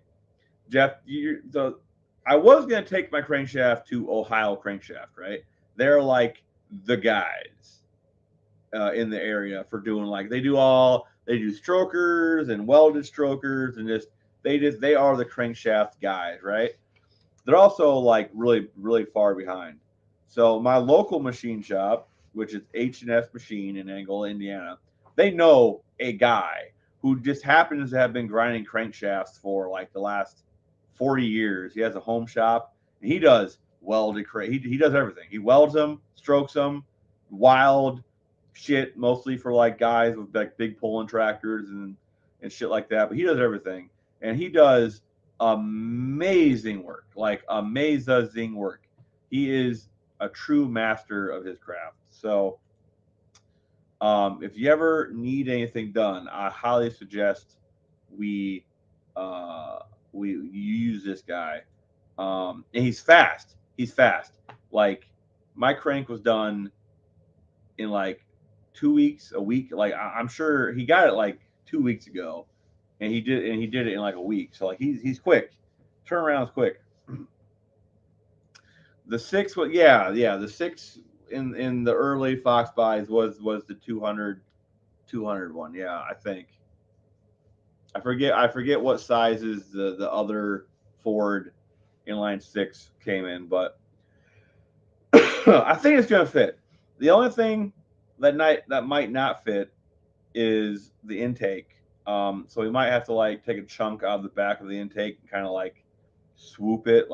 Jeff? I was gonna take my crankshaft to Ohio Crankshaft, right? They're like the guys in the area for doing they do strokers and welded strokers and they are the crankshaft guys, right? They're also like really really far behind. So my local machine shop, which is H&S Machine in Angola, Indiana, they know a guy who just happens to have been grinding crankshafts for like the last 40 years. He has a home shop and he does welded he does everything. He welds them, strokes them, wild shit, mostly for like guys with like big pulling tractors and shit like that. But he does everything, and he does amazing work, like amazing work. He is a true master of his craft. So, if you ever need anything done, I highly suggest we uh, we use this guy. And he's fast. He's fast. Like my crank was done in like 2 weeks, a week. Like I'm sure he got it like 2 weeks ago, and he did it in like a week. So like he's quick. Turnaround is quick. The six was yeah. The six in the early Fox buys was the 200 one. Yeah, I think. I forget what sizes the other Ford inline six came in, but I think it's gonna fit. The only thing that might not fit is the intake. So we might have to like take a chunk out of the back of the intake and kind of like swoop it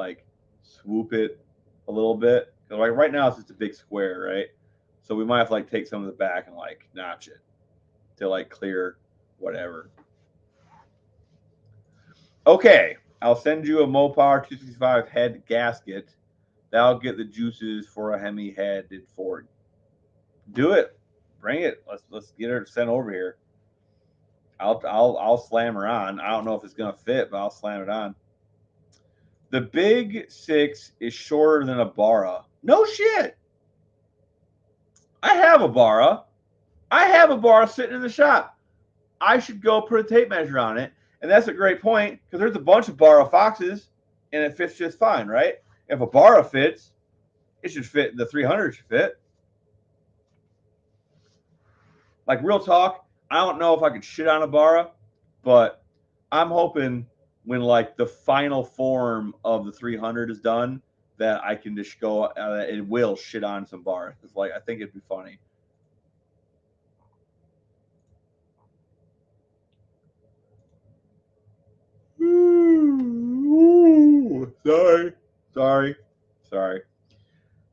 a little bit. Because like right now it's just a big square, right? So we might have to like take some of the back and like notch it to like clear whatever. Okay, I'll send you a Mopar 265 head gasket. That'll get the juices for a Hemi headed Ford. Do it. Bring it. Let's get her sent over here. I'll slam her on. I don't know if it's gonna fit, but I'll slam it on. The big six is shorter than a Barra. No shit. I have a Barra. I have a Barra sitting in the shop. I should go put a tape measure on it. And that's a great point because there's a bunch of Barra foxes and it fits just fine, right? If a Barra fits, it should fit. The 300 should fit. Like real talk, I don't know if I could shit on a Barra, but I'm hoping when like the final form of the 300 is done that I can just go. It will shit on some Barra. It's like I think it'd be funny. Sorry.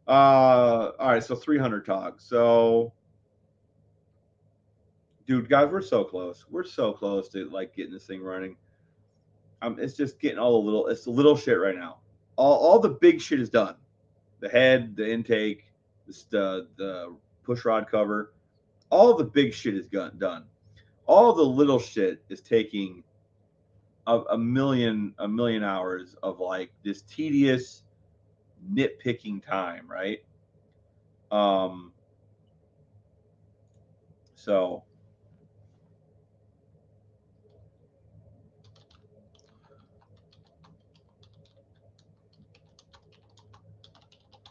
All right, so 300 tog. So, dude, guys, we're so close. We're so close to like getting this thing running. It's just getting it's the little shit right now. All the big shit is done. The head, the intake, the push rod cover, all the big shit is done. All the little shit is taking a million hours of like this tedious nitpicking time, right? So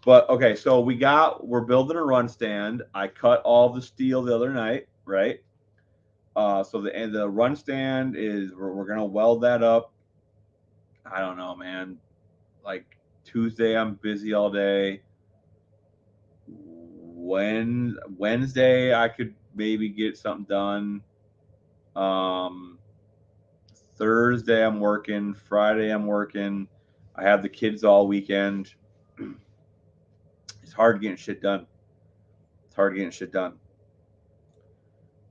but okay, so we're building a run stand. I cut all the steel the other night, right? So the run stand is we're gonna weld that up. I don't know, man. Like Tuesday, I'm busy all day. Wednesday, I could maybe get something done. Um, Thursday, I'm working. Friday, I'm working. I have the kids all weekend. It's hard getting shit done.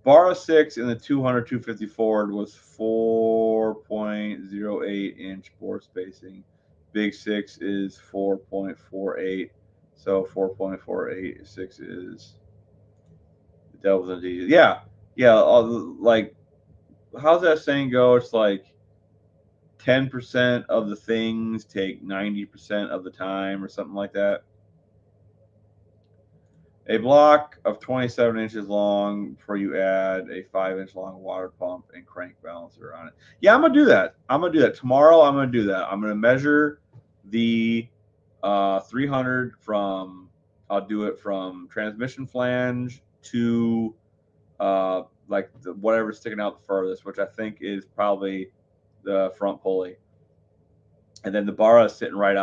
Bar 6 in the 200 250 Ford was 4.08 inch bore spacing. Big 6 is 4.48. So 4.486 is the devil's in details. Yeah. Like, how's that saying go? It's like 10% of the things take 90% of the time or something like that. A block of 27 inches long before you add a 5-inch long water pump and crank balancer on it. Yeah, I'm gonna do that. Tomorrow. I'm gonna do that. I'm gonna measure the 300 from. I'll do it from transmission flange to like whatever's sticking out the furthest, which I think is probably the front pulley, and then the barra is sitting right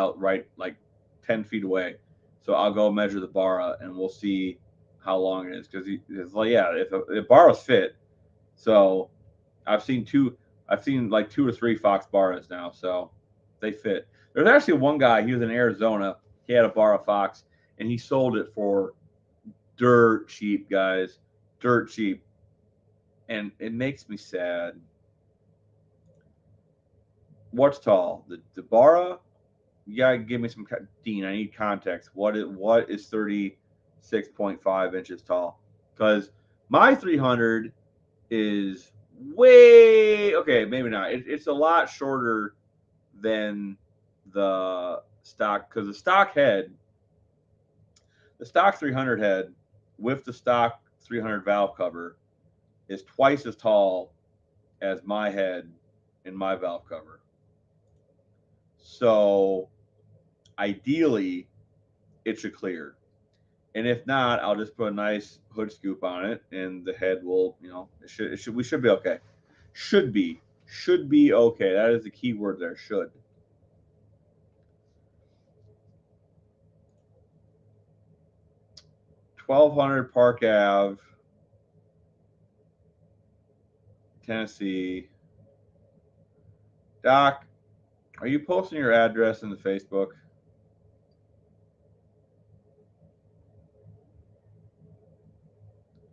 like 10 feet away. So I'll go measure the barra and we'll see how long it is because it's like if barras fit. So I've seen like 2 or 3 Fox barras now, so they fit. There's actually one guy. He was in Arizona. He had a barra Fox and he sold it for dirt cheap, guys, dirt cheap, and it makes me sad. What's tall? The barra. You gotta give me some, Dean. I need context. What is 36.5 inches tall? Because my 300 is way okay. Maybe not. It's a lot shorter than the stock because the stock 300 head with the stock 300 valve cover is twice as tall as my head and my valve cover. So ideally, it should clear. And if not, I'll just put a nice hood scoop on it, and the head will, we should be okay. Should be okay. That is the key word there. Should. 1200 Park Ave, Tennessee. Doc, are you posting your address in the Facebook?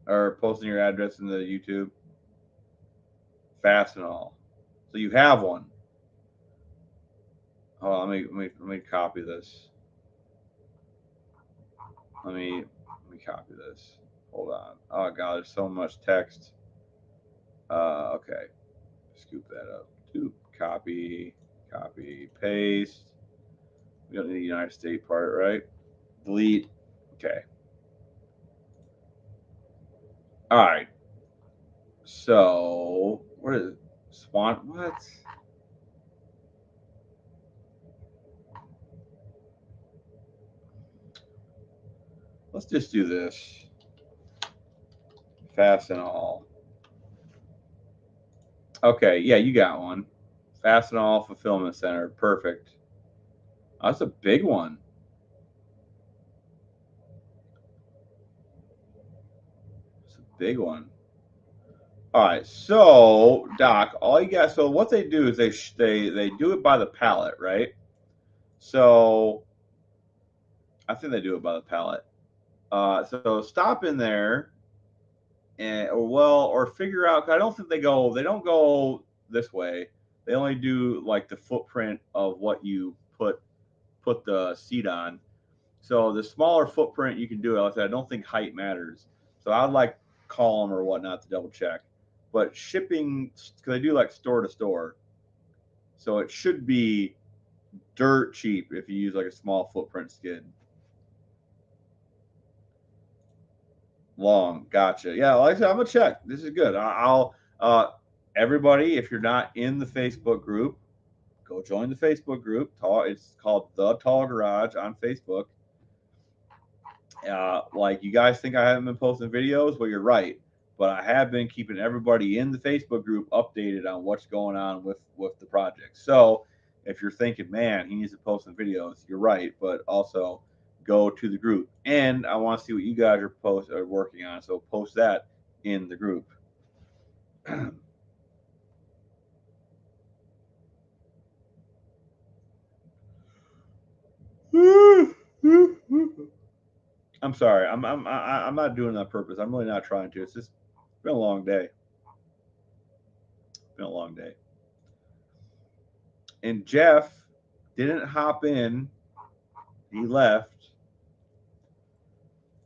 Or posting your address in the YouTube? Fast and all. So you have one. Oh, let me copy this. Let me copy this. Hold on. Oh god, there's so much text. Okay. Scoop that up. Copy, paste. We don't need the United States part, right? Delete. Okay. All right. So What is it? Swan? What? Let's just do this. Fastenal. Okay, yeah, you got one. Fastenal Fulfillment Center. Perfect. Oh, that's a big one. It's a big one. All right, so Doc, all you got. So what they do is they do it by the pallet, right? So I think they do it by the pallet. So stop in there and or figure out. 'Cause I don't think they go. They don't go this way. They only do like the footprint of what you put the seat on. So the smaller footprint you can do it. Like I said, I don't think height matters. So I'd like column or whatnot to double check. But shipping, because they do like store to store, so it should be dirt cheap if you use like a small footprint skid. Long, gotcha. Yeah, like I said, I'm gonna check. This is good. I'll everybody, if you're not in the Facebook group, go join the Facebook group. It's called The Tall Garage on Facebook. Like you guys think I haven't been posting videos? Well, you're right, but I have been keeping everybody in the Facebook group updated on what's going on with the project. So if you're thinking, man, he needs to post some videos, you're right, but also go to the group. And I want to see what you guys are working on. So post that in the group. I'm sorry. I'm not doing that on purpose. I'm really not trying to. It's just been a long day. Been a long day. And Jeff didn't hop in. He left.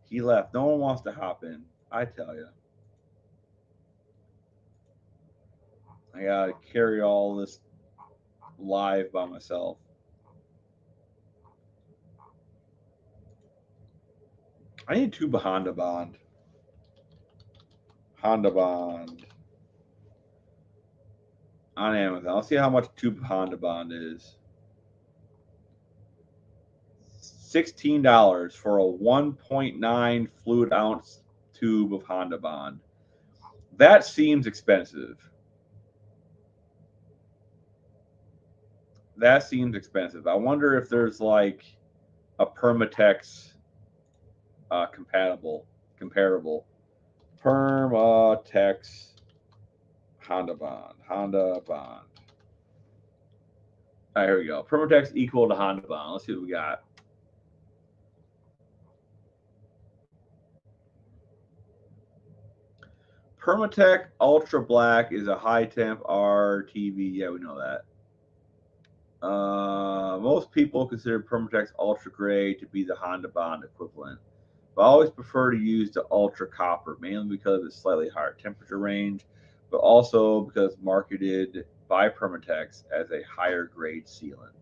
He left. No one wants to hop in. I tell you. I gotta carry all this live by myself. I need tube Honda Bond. Honda Bond on Amazon. Let's see how much tube Honda Bond is. $16 for a 1.9 fluid ounce tube of Honda Bond. That seems expensive. That seems expensive. I wonder if there's like a Permatex comparable. Permatex Honda Bond. Honda Bond. All right, here we go. Permatex equal to Honda Bond. Let's see what we got. Permatech Ultra Black is a high temp RTV. Yeah, we know that. Most people consider Permatex Ultra Gray to be the Honda Bond equivalent, but I always prefer to use the Ultra Copper, mainly because of its slightly higher temperature range, but also because it's marketed by Permatex as a higher grade sealant.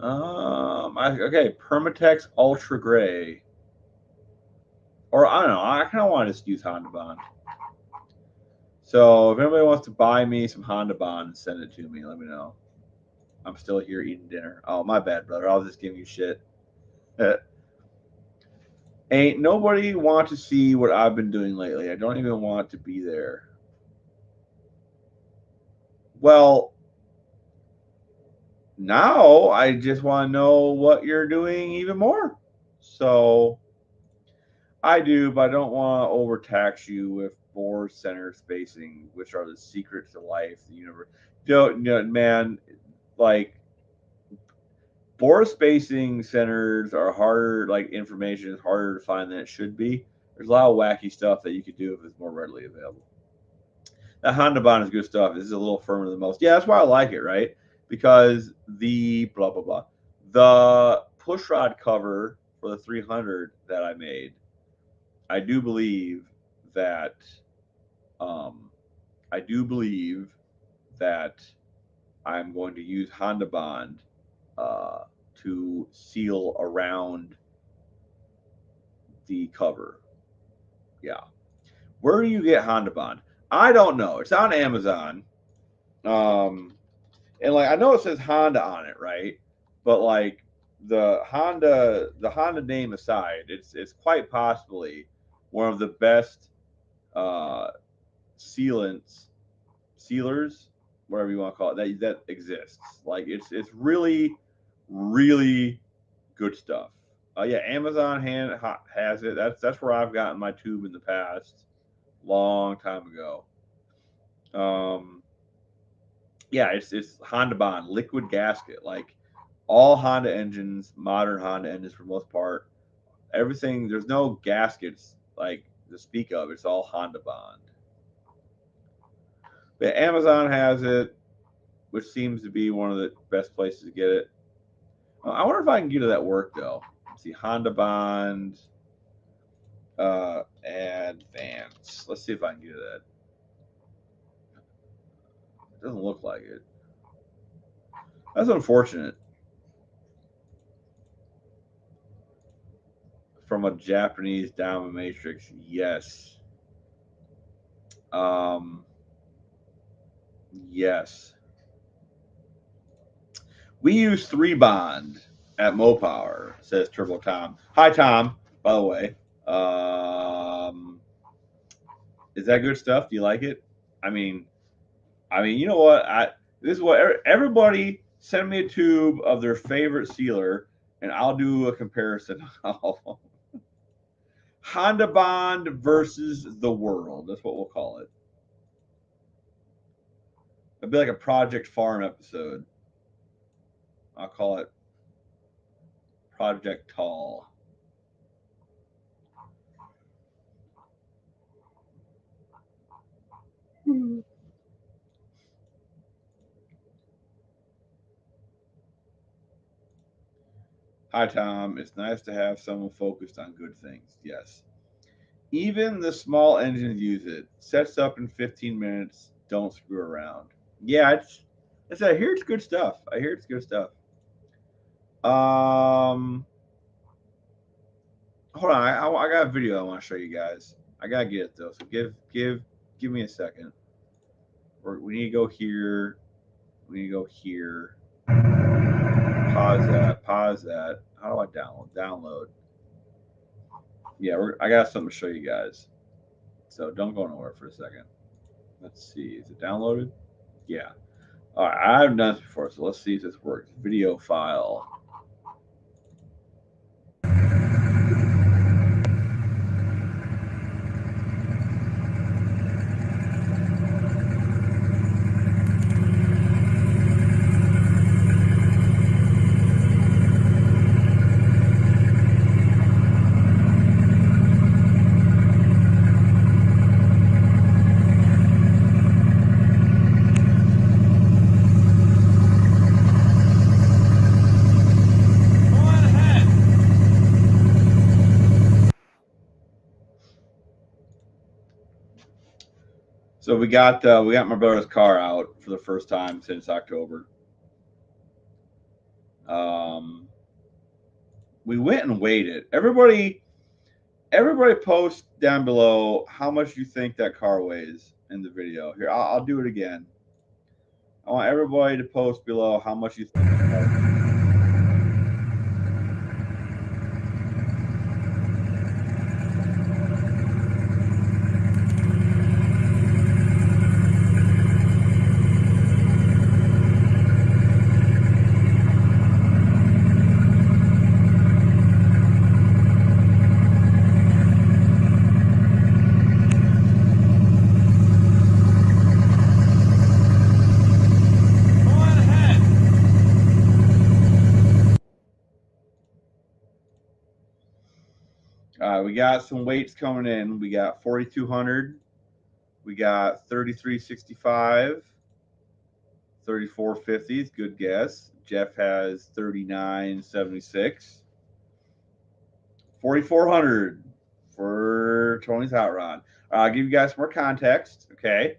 Okay, Permatex Ultra Gray. Or I don't know, I kind of want to just use Honda Bond. So if anybody wants to buy me some Honda Bond and send it to me, let me know. I'm still here eating dinner. Oh, my bad, brother. I was just giving you shit. Ain't nobody want to see what I've been doing lately. I don't even want to be there. Well, now I just want to know what you're doing even more. So I do, but I don't want to overtax you with bore center spacing, which are the secrets to life, the universe. Man, like bore spacing centers are harder, like information is harder to find than it should be. There's a lot of wacky stuff that you could do if it's more readily available. That Honda Bond is good stuff. This is a little firmer than most. Yeah, that's why I like it, right? Because the blah blah blah, the push rod cover for the 300 that I made, I do believe that, um, I do believe that I'm going to use Honda Bond to seal around the cover. Yeah. Where do you get Honda Bond? I don't know. It's on Amazon. And like I know it says Honda on it, right? But like the Honda name aside, it's quite possibly one of the best uh, sealants, sealers, whatever you want to call it, that exists. Like it's really, really good stuff. Yeah, Amazon has it. That's where I've gotten my tube in the past, long time ago. Yeah, it's Honda Bond liquid gasket. Like all Honda engines, modern Honda engines for the most part, everything. There's no gaskets like to speak of. It's all Honda Bond. But Amazon has it, which seems to be one of the best places to get it. I wonder if I can get it at work though. Let's see, Honda Bond, Advance. Let's see if I can get it. It doesn't look like it. That's unfortunate. From a Japanese dominatrix, yes. Um, yes. We use 3-bond at Mopower, says Turbo Tom. Hi, Tom, by the way. Is that good stuff? Do you like it? I mean, you know what? This is what everybody send me a tube of their favorite sealer, and I'll do a comparison. Honda Bond versus the world. That's what we'll call it. It'd be like a Project Farm episode. I'll call it Project Tall. Hi, Tom. It's nice to have someone focused on good things. Yes. Even the small engines use it. Sets up in 15 minutes. Don't screw around. Yeah, I hear it's good stuff. I hear it's good stuff. Hold on. I got a video I want to show you guys. I gotta get it though. So give me a second. We need to go here. We need to go here. Pause that. Pause that. How do I download? Yeah, I got something to show you guys. So don't go nowhere for a second. Let's see. Is it downloaded? Yeah. All right. I've done this before, so let's see if this works. Video file. So we got my brother's car out for the first time since October. We went and weighed it. Everybody post down below how much you think that car weighs in the video. Here, I'll do it again. I want everybody to post below how much you think the car weighs. We got some weights coming in. We got 4,200. We got 3,365. 3450s, good guess. Jeff has 3976. 4,400 for Tony's Hot Rod. I'll give you guys more context. Okay.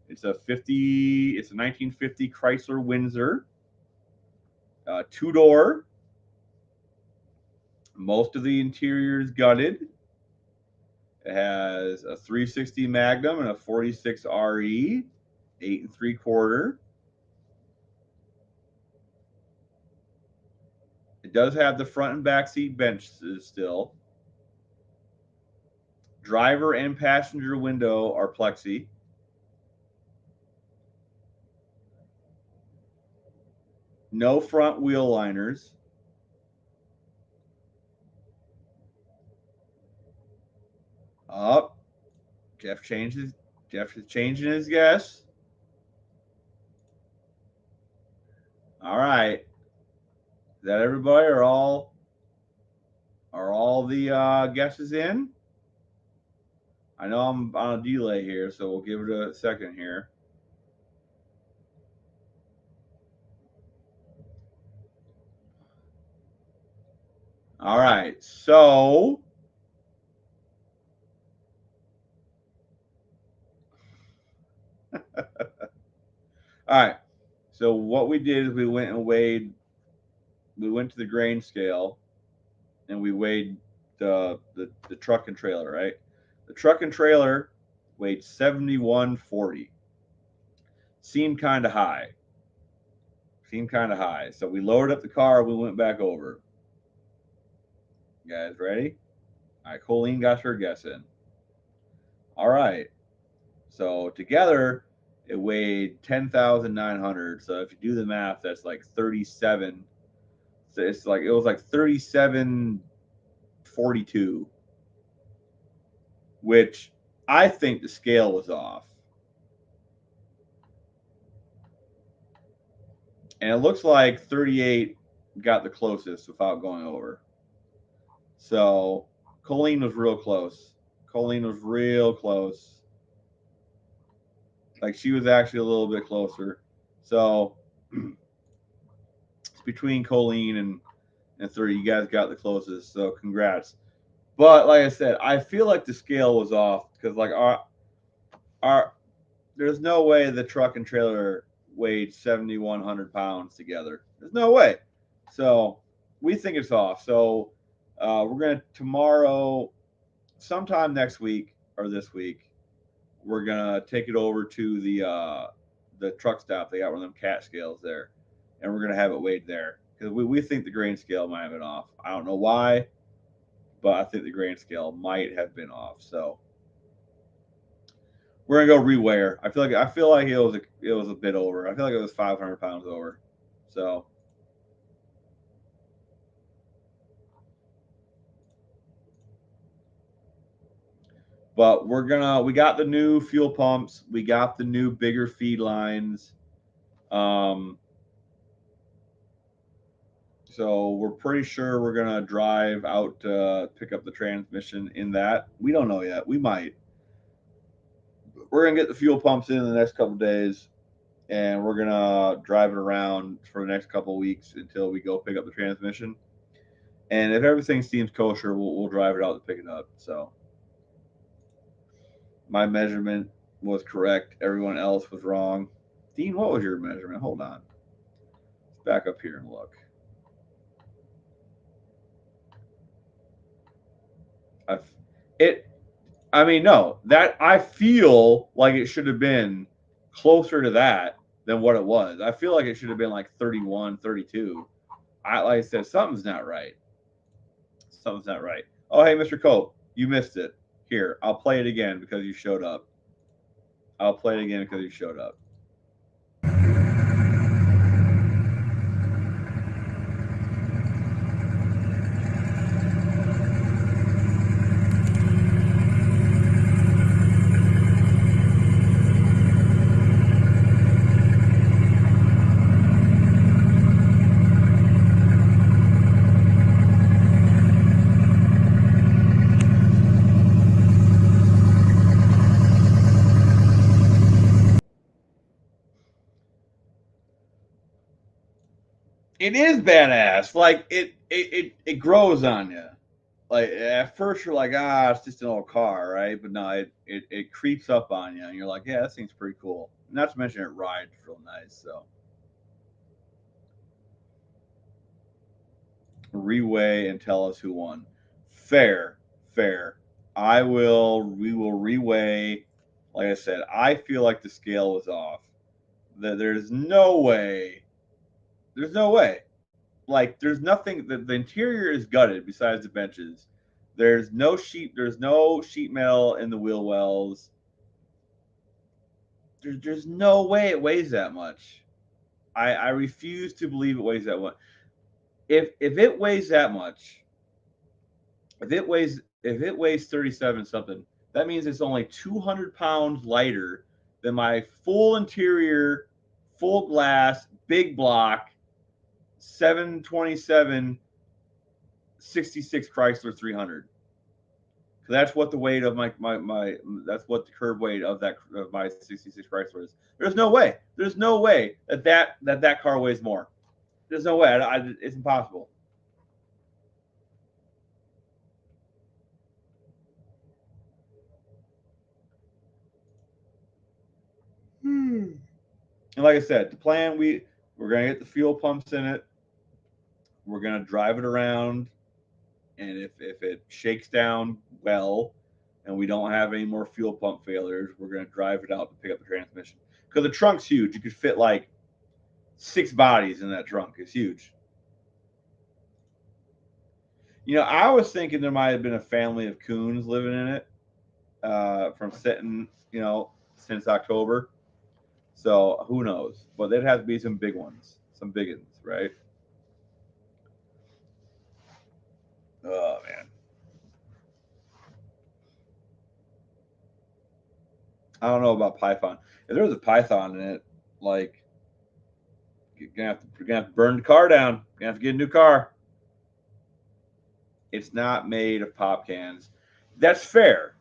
It's a 1950 Chrysler Windsor. 2-door. Most of the interior is gutted. It has a 360 Magnum and a 46 RE, 8 3/4. It does have the front and back seat benches still. Driver and passenger window are plexi. No front wheel liners. Up. Jeff is changing his guess. All right. Is that everybody? Are all the guesses in? I know I'm on a delay here, so we'll give it a second here. All right. So all right. So what we did is we went to the grain scale and we weighed the truck and trailer, right? The truck and trailer weighed 7140. Seemed kind of high. So we lowered up the car. We went back over. You guys ready? All right. Colleen got her guess in. All right. So together, it weighed 10,900. So if you do the math, that's like 37. So it was like 3742, which I think the scale was off. And it looks like 38 got the closest without going over. So Colleen was real close. Like she was actually a little bit closer. So it's between Colleen and 30. You guys got the closest. So congrats. But like I said, I feel like the scale was off because like our there's no way the truck and trailer weighed 7,100 pounds together. There's no way. So we think it's off. So we're gonna tomorrow, sometime next week or this week, we're gonna take it over to the truck stop. They got one of them cat scales there, and we're gonna have it weighed there because we think the grain scale might have been off. I don't know why, but I think the grain scale might have been off. So we're gonna go reweigh her. I feel like it was a bit over. I feel like it was 500 pounds over. So but we got the new fuel pumps, we got the new bigger feed lines. So we're pretty sure we're gonna drive out to pick up the transmission in that. We don't know yet. We might. We're gonna get the fuel pumps in the next couple days, and we're gonna drive it around for the next couple weeks until we go pick up the transmission. And if everything seems kosher, we'll drive it out to pick it up. So my measurement was correct. Everyone else was wrong. Dean, what was your measurement? Hold on. Let's back up here and look. No, that I feel like it should have been closer to that than what it was. I feel like it should have been like 31, 32. Like I said, something's not right. Oh, hey, Mr. Cope, you missed it. Here, I'll play it again because you showed up. It is badass. Like it grows on you. Like at first you're like, it's just an old car, right? But no, it creeps up on you, and you're like, yeah, that thing's pretty cool. Not to mention it rides real nice. So reweigh and tell us who won. Fair. We will reweigh. Like I said, I feel like the scale was off. That there's no way. There's no way. Like there's nothing. The interior is gutted besides the benches. There's no sheet. There's no sheet metal in the wheel wells. There's no way it weighs that much. I refuse to believe it weighs that much. If it weighs that much, if it weighs 37 something, that means it's only 200 pounds lighter than my full interior, full glass, big block 727 66 Chrysler 300. That's what the weight of my that's what the curb weight of that of my 66 Chrysler is. There's no way. There's no way that car weighs more. There's no way. It's impossible. And like I said, the plan we're gonna get the fuel pumps in it. We're gonna drive it around, and if it shakes down well, and we don't have any more fuel pump failures, we're gonna drive it out to pick up the transmission. Because the trunk's huge. You could fit like 6 bodies in that trunk. It's huge. I was thinking there might have been a family of coons living in it from sitting, since October. So who knows? But there'd have to be some big ones, some big ones, right? Oh man, I don't know about Python. If there was a Python in it, like you're gonna have to burn the car down. You're gonna have to get a new car. It's not made of pop cans. That's fair,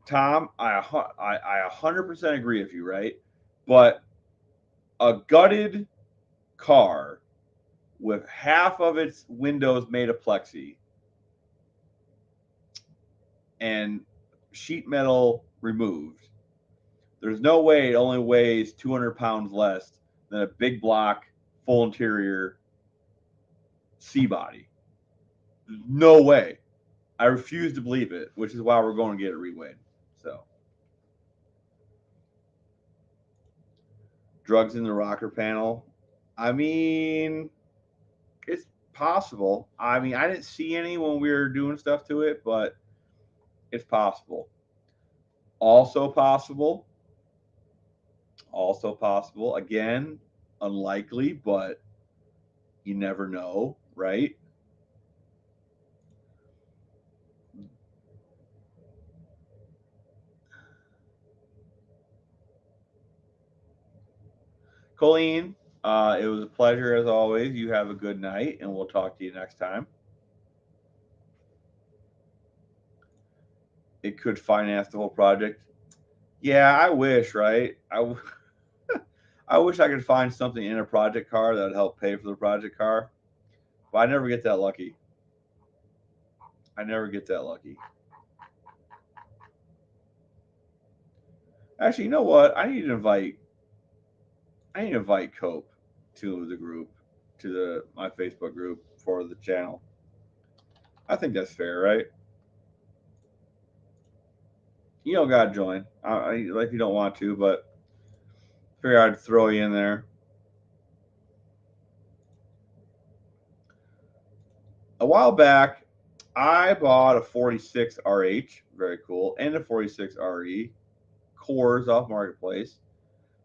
Tom. I 100% agree with you, right? But a gutted car with half of its windows made of plexi and sheet metal removed, there's no way it only weighs 200 pounds less than a big block, full interior C body. No way. I refuse to believe it, which is why we're going to get it reweighed. So, drugs in the rocker panel. I mean, it's possible. I mean, I didn't see any when we were doing stuff to it, but it's possible. Also possible. Also possible. Again, unlikely, but you never know, right? Colleen, it was a pleasure as always. You have a good night, and we'll talk to you next time. It could finance the whole project. Yeah, I wish, right? I wish I could find something in a project car that would help pay for the project car, but I never get that lucky. I never get that lucky. Actually, you know what? I need to invite Cope to the group, to the my Facebook group for the channel. I think that's fair, right? You don't gotta join. Like you don't want to, but figure I'd throw you in there. A while back, I bought a 46 RH, very cool, and a 46 RE cores off Marketplace.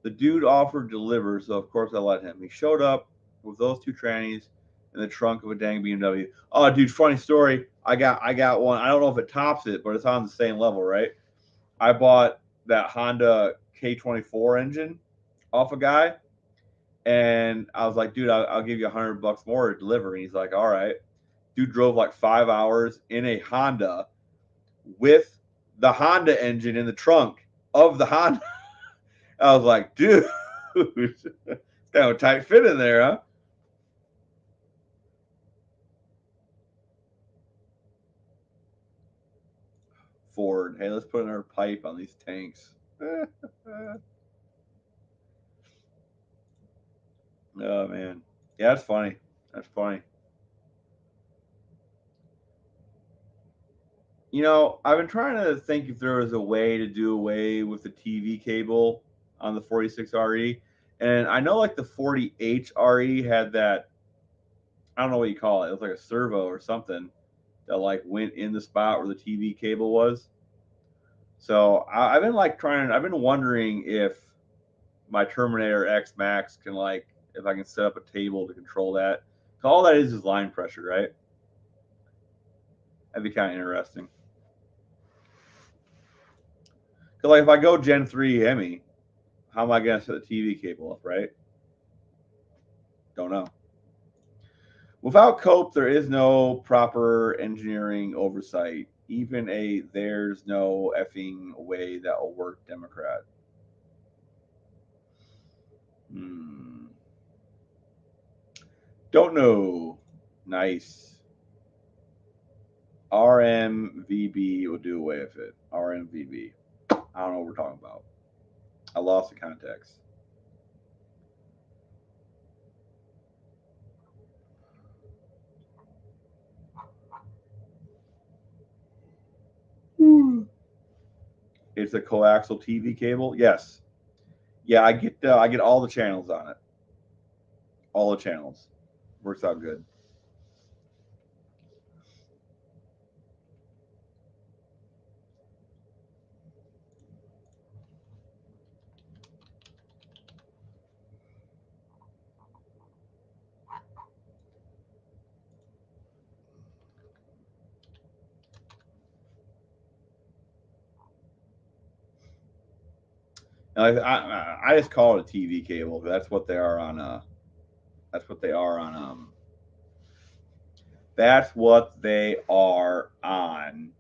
The dude offered to deliver, so of course I let him. He showed up with those two trannies in the trunk of a dang BMW. Oh, dude, funny story. I got one. I don't know if it tops it, but it's on the same level, right? I bought that Honda K24 engine off a guy, and I was like, dude, I'll give you $100 more to deliver. And he's like, all right. Dude drove like 5 hours in a Honda with the Honda engine in the trunk of the Honda. I was like, dude, it's kind of a tight fit in there, huh? Ford, hey, let's put another pipe on these tanks. Oh man, yeah, that's funny. That's funny. You know, I've been trying to think if there was a way to do away with the TV cable on the 46RE. And I know like the 40HRE had that, I don't know what you call it. It was like a servo or something that like went in the spot where the TV cable was. So I've been like I've been wondering if my Terminator X Max can like, if I can set up a table to control that. 'Cause all that is line pressure, right? That'd be kind of interesting. Cause like if I go Gen 3 Hemi, how am I gonna set the TV cable up, right? Don't know. Without COPE, there is no proper engineering oversight. Even a there's no effing way that will work Democrat. Hmm. Don't know. Nice. RMVB will do away with it. RMVB. I don't know what we're talking about. I lost the context. It's a coaxial TV cable. Yes. Yeah, I get all the channels on it. All the channels. Works out good. I just call it a TV cable. That's what they are on. That's what they are on. That's what they are on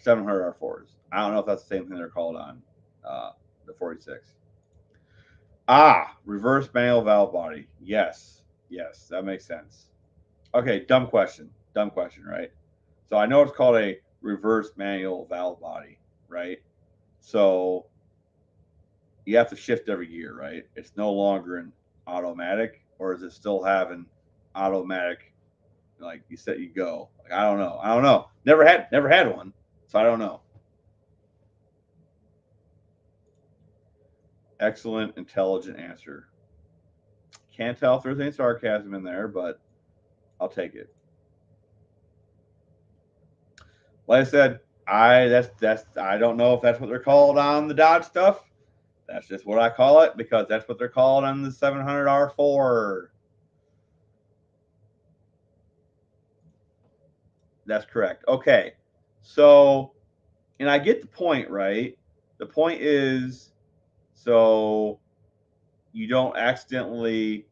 700R4s. I don't know if that's the same thing they're called on the 46. Reverse manual valve body. Yes, yes, that makes sense. Okay, dumb question. Dumb question, right? So I know it's called a reverse manual valve body, right? So you have to shift every gear, right? It's no longer an automatic, or is it still have an automatic? Like you said, you go. Like, I don't know. I don't know. Never had one, so I don't know. Excellent, intelligent answer. Can't tell if there's any sarcasm in there, but I'll take it. Like I said, that's I don't know if that's what they're called on the Dodge stuff. That's just what I call it because that's what they're called on the 700R4. That's correct. Okay. So, and I get the point, right? The point is so you don't accidentally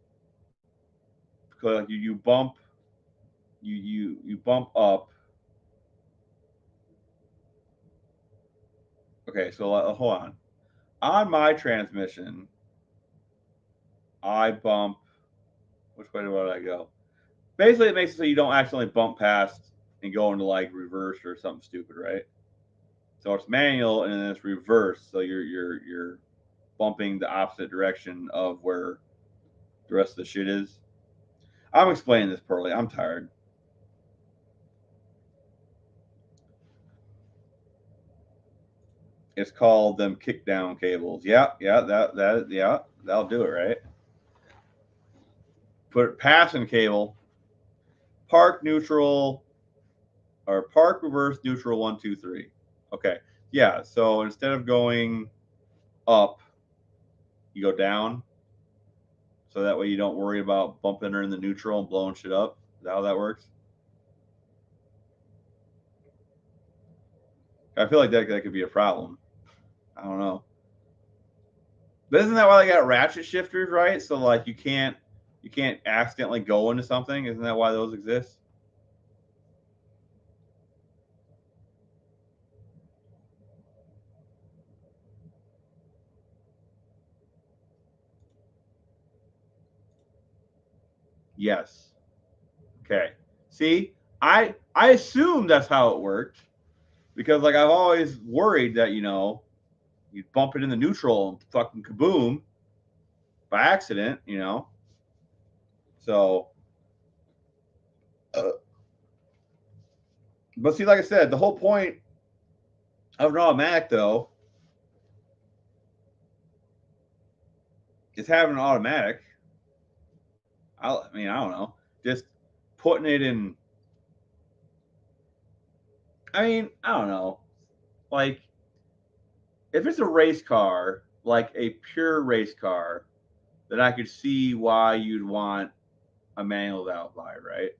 because you bump you bump up. Okay, so hold on. On my transmission, I bump. Which way do I go? Basically, it makes it so you don't accidentally bump past and go into like reverse or something stupid, right? So it's manual and then it's reverse. So you're bumping the opposite direction of where the rest of the shit is. I'm explaining this poorly. I'm tired. It's called them kick down cables. Yeah, yeah, that'll do it, right? Put passing cable, park neutral or park reverse neutral 1 2 3. Okay. Yeah. So instead of going up, you go down. So that way you don't worry about bumping her in the neutral and blowing shit up. Is that how that works? I feel like that could be a problem. I don't know. But isn't that why they got ratchet shifters, right? So like you can't accidentally go into something. Isn't that why those exist? Yes. Okay. See, I assume that's how it worked because like I've always worried that you bump it in the neutral and fucking kaboom by accident, So But see, like I said, the whole point of an automatic though is having an automatic. I mean, I don't know, just putting it in. I mean, I don't know, like if it's a race car, like a pure race car, then I could see why you'd want a manual valve by, right?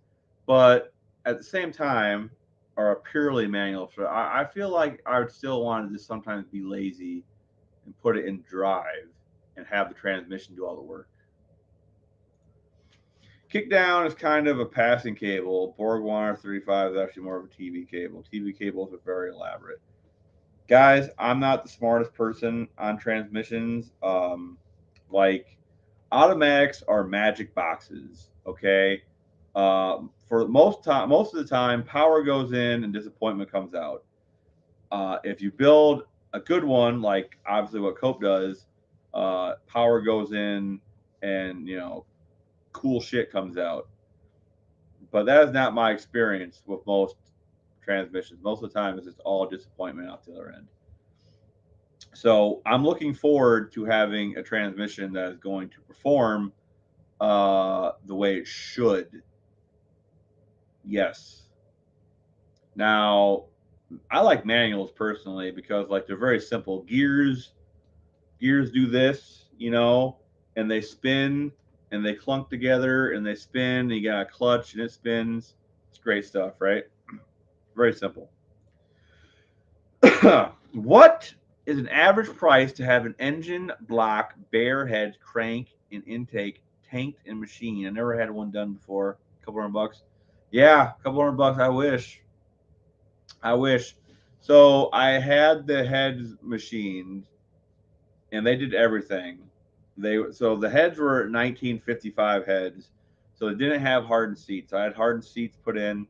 But at the same time, or a purely manual, I feel like I would still want to just sometimes be lazy and put it in drive and have the transmission do all the work. Kickdown is kind of a passing cable. Borg 1R35 is actually more of a TV cable. TV cables are very elaborate. Guys, I'm not the smartest person on transmissions. Like automatics are magic boxes. Okay, for most of the time, power goes in and disappointment comes out. If you build a good one, like obviously what Cope does, power goes in and cool shit comes out. But that is not my experience with most transmissions. Most of the time, it's just all disappointment out the other end. So I'm looking forward to having a transmission that is going to perform the way it should. Yes. Now, I like manuals personally because like they're very simple. Gears do this, and they spin and they clunk together and they spin. And you got a clutch and it spins. It's great stuff, right? Very simple. What is an average price to have an engine block, bare head, crank, and intake tanked and machined? I never had one done before. A couple $100. Yeah, a couple $100. I wish. I wish. So I had the heads machined, and they did everything. So the heads were 1955 heads, so they didn't have hardened seats. I had hardened seats put in,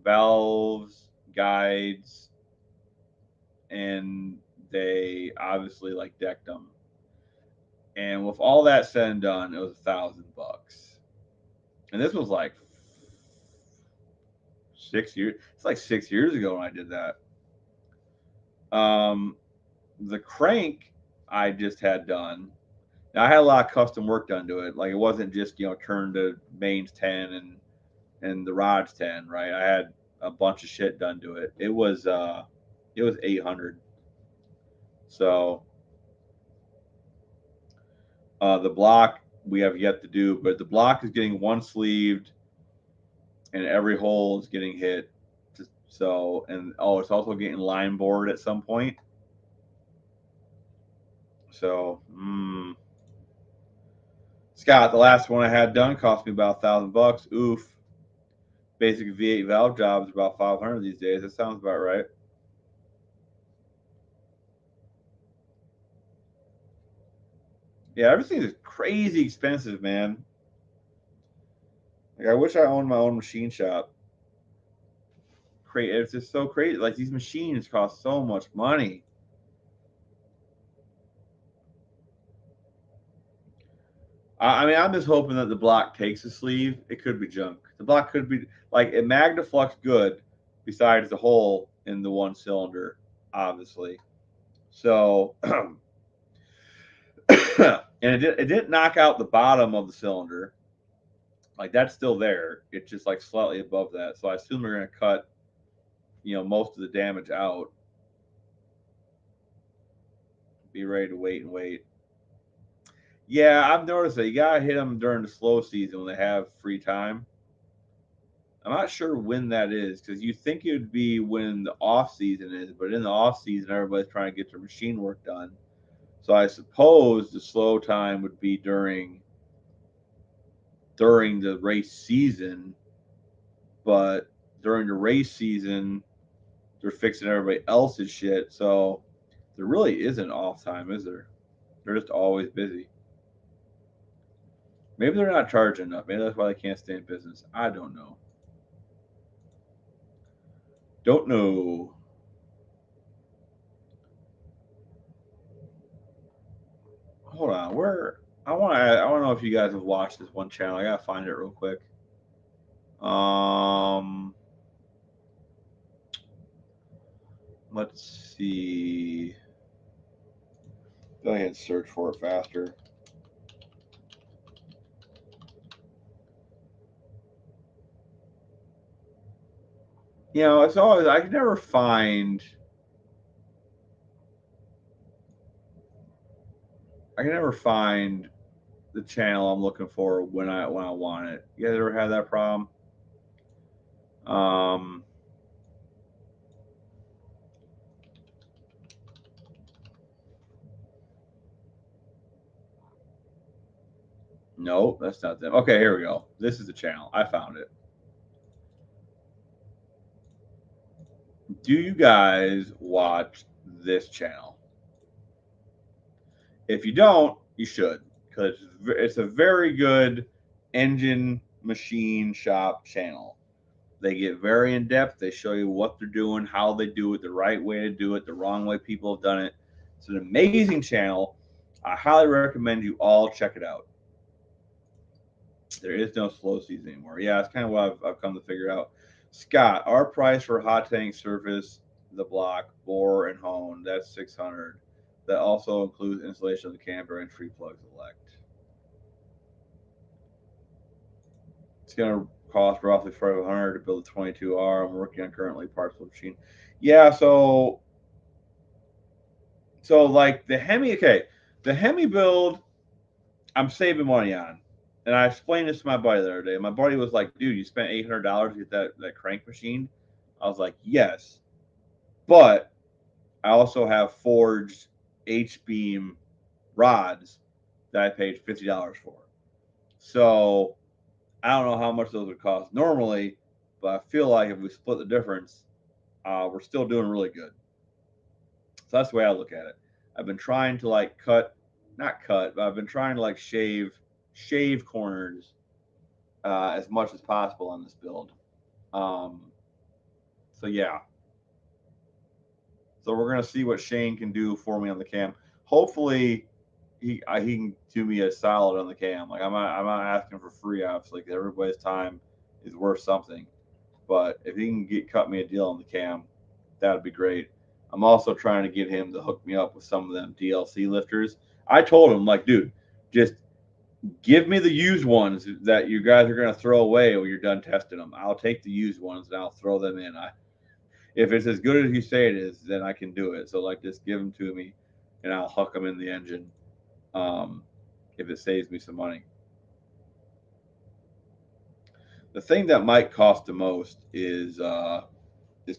valves, guides, and they obviously like decked them. And with all that said and done, it was $1,000. And this was like 6 years. It's like 6 years ago when I did that. Um, the crank I just had done. Now I had a lot of custom work done to it. Like it wasn't just turn to mains 10 and the rods 10. Right. I had a bunch of shit done to it. It was 800. So the block we have yet to do, but the block is getting one sleeved, and every hole is getting hit. So and it's also getting line bored at some point. So Scott, the last one I had done cost me about $1,000. Oof. Basic V8 valve job is about 500 these days. That sounds about right. Yeah, everything is crazy expensive, man. Like I wish I owned my own machine shop. It's just so crazy. Like these machines cost so much money. I mean, I'm just hoping that the block takes a sleeve. It could be junk. The block could be like it Magnaflux good, besides the hole in the one cylinder, obviously. So, and it didn't knock out the bottom of the cylinder. Like that's still there. It's just like slightly above that. So I assume they're going to cut, most of the damage out. Be ready to wait and wait. Yeah, I've noticed that you gotta hit them during the slow season when they have free time. I'm not sure when that is because you think it would be when the off season is, but in the off season, everybody's trying to get their machine work done. So I suppose the slow time would be during the race season, but during the race season, they're fixing everybody else's shit. So there really isn't off time, is there? They're just always busy. Maybe they're not charging enough. Maybe that's why they can't stay in business. I don't know. Don't know. Hold on. Where I want to know if you guys have watched this one channel. I gotta find it real quick. Um, Let's see. Go ahead and search for it faster. You know, it's always I can never find. I can never find the channel I'm looking for when I want it. You guys ever had that problem? Um, no, that's not them. Okay, here we go. This is the channel. I found it. Do you guys watch this channel? If you don't, you should, because it's a very good engine machine shop channel. They get very in depth. They show you what they're doing, how they do it, the right way to do it, the wrong way people have done it. It's an amazing channel. I highly recommend you all check it out. There is no slow season anymore. Yeah, it's kind of what I've come to figure out. Scott, our price for hot tank surface, the block, bore, and hone, that's 600. That also includes installation of the camper and free plugs elect. It's going to cost roughly 500 to build a 22R. I'm working on currently parts of the machine. Yeah, so like the Hemi, okay, the Hemi build, I'm saving money on, and I explained this to my buddy the other day. My buddy was like, "Dude, you spent $800 to get that crank machine." I was like, "Yes, but I also have forged H beam rods that I paid $50 for. So I don't know how much those would cost normally, but I feel like if we split the difference, we're still doing really good. So that's the way I look at it. I've been trying to like not cut, but I've been trying to like shave corners as much as possible on this build. Um, so yeah, so we're gonna see what Shane can do for me on the cam. Hopefully, he can do me a solid on the cam. Like I'm not asking for free apps. Like everybody's time is worth something. But if he can cut me a deal on the cam, that'd be great. I'm also trying to get him to hook me up with some of them DLC lifters. I told him like, dude, just give me the used ones that you guys are gonna throw away when you're done testing them. I'll take the used ones and I'll throw them in. If it's as good as you say it is, then I can do it. So like, just give them to me, and I'll hook them in the engine. Um, if it saves me some money. The thing that might cost the most is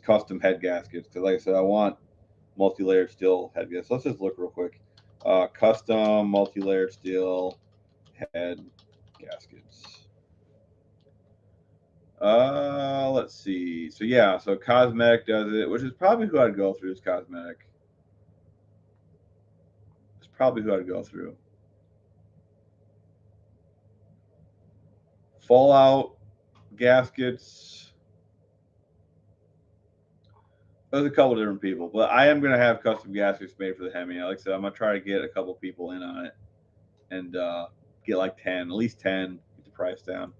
custom head gaskets. Because like I said, I want multi-layered steel head gaskets. Let's just look real quick. Custom multi-layered steel head gaskets. Let's see. So yeah, so Cosmetic does it, which is probably who I'd go through. Is Cosmetic. It's probably who I'd go through. Fallout gaskets. There's a couple different people, but I am gonna have custom gaskets made for the Hemi. Like I said, I'm gonna try to get a couple people in on it and get like 10, at least 10, get the price down.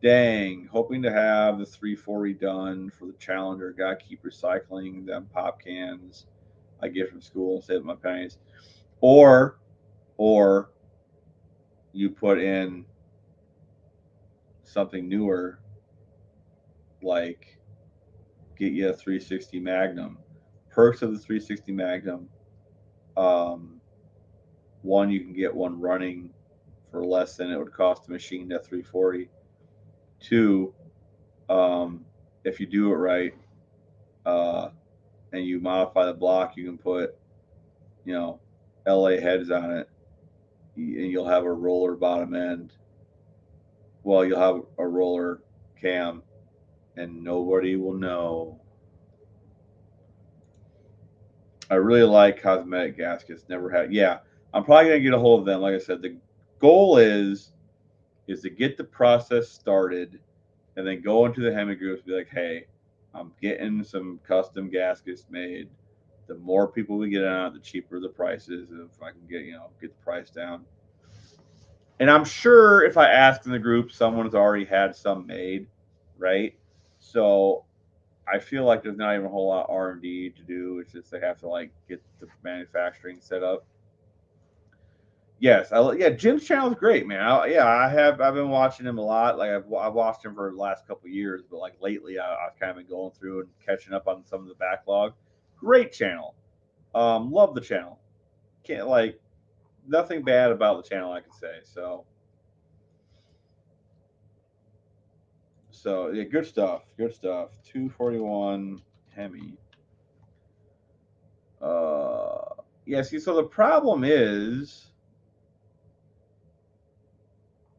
Dang, hoping to have the 340 done for the Challenger. Gotta keep recycling them pop cans I get from school and save my pennies. Or, or you put in something newer, like get you a 360 Magnum. Perks of the 360 Magnum. Um, One, you can get one running for less than it would cost to machine that 340. Two, if you do it right, uh, and you modify the block, you can put, you know, LA heads on it, and you'll have a roller bottom end. Well, you'll have a roller cam, and nobody will know. I really like cosmetic gaskets. Never had. Yeah, I'm probably gonna get a hold of them. Like I said, the goal is to get the process started, and then go into the Hemi groups and be like, hey, I'm getting some custom gaskets made. The more people we get on it, the cheaper the price is. If I can get the price down. And I'm sure if I ask in the group, someone's already had some made, right? So I feel like there's not even a whole lot of R&D to do. It's just they have to like get the manufacturing set up. Yes, yeah, Jim's channel is great, man. I've been watching him a lot. Like I've watched him for the last couple of years, but like lately I've kind of been going through and catching up on some of the backlog. Great channel. Love the channel. Can't like nothing bad about the channel I can say. So yeah, good stuff. Good stuff. 241 Hemi. Yeah. See, so the problem is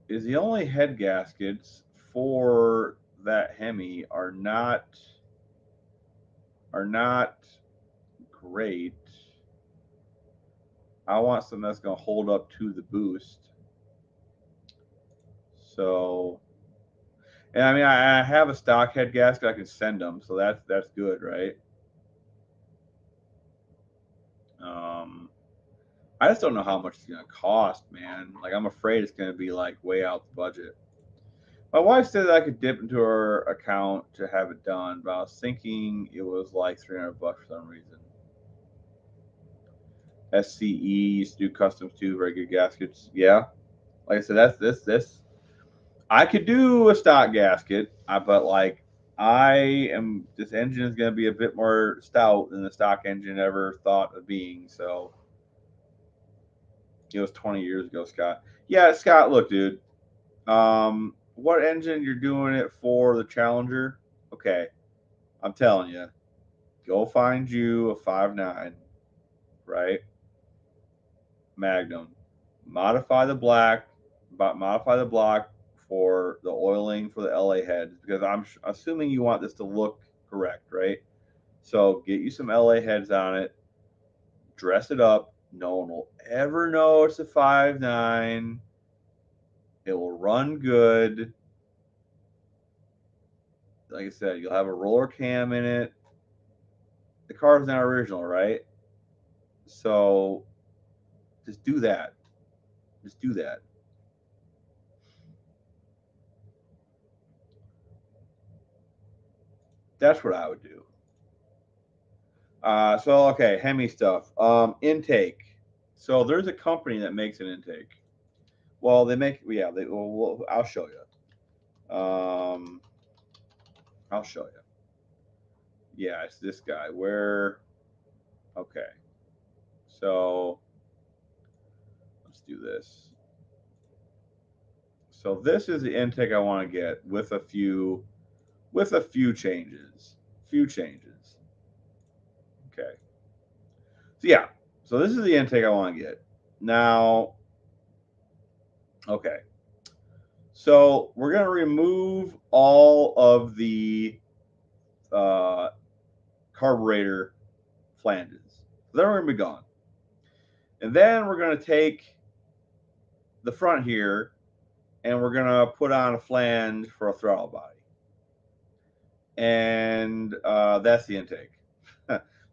the only head gaskets for that Hemi are not great. I want something that's going to hold up to the boost. So, and I mean, I have a stock head gasket. I can send them, so that's good, right? Um, I just don't know how much it's going to cost, man. Like, I'm afraid it's going to be like way out the budget. My wife said that I could dip into her account to have it done, but I was thinking it was like $300 for some reason. SCE used to do customs too, very good gaskets. Yeah, like I said, that's this. I could do a stock gasket, but like this engine is going to be a bit more stout than the stock engine ever thought of being. So it was 20 years ago, Scott. Yeah, Scott, look, dude. What engine you're doing it for? The Challenger? Okay, I'm telling you, go find you a 5.9, right? Magnum. Modify the black, modify the block for the oiling for the LA heads because I'm assuming you want this to look correct, right? So get you some LA heads on it, dress it up. No one will ever know it's a 5.9. It will run good. Like I said, you'll have a roller cam in it. The car's not original, right? So just do that. Just do that. That's what I would do. So okay, Hemi stuff. Intake. So there's a company that makes an intake. Well, they make yeah. I'll show you. I'll show you. Yeah, it's this guy. Where? Okay. So let's do this. So this is the intake I want to get with a few changes. Few changes. Okay. So yeah. So this is the intake I want to get. Now, okay. So we're gonna remove all of the uh, carburetor flanges. They're gonna be gone, and then we're gonna take the front here and we're gonna put on a flange for a throttle body, and that's the intake.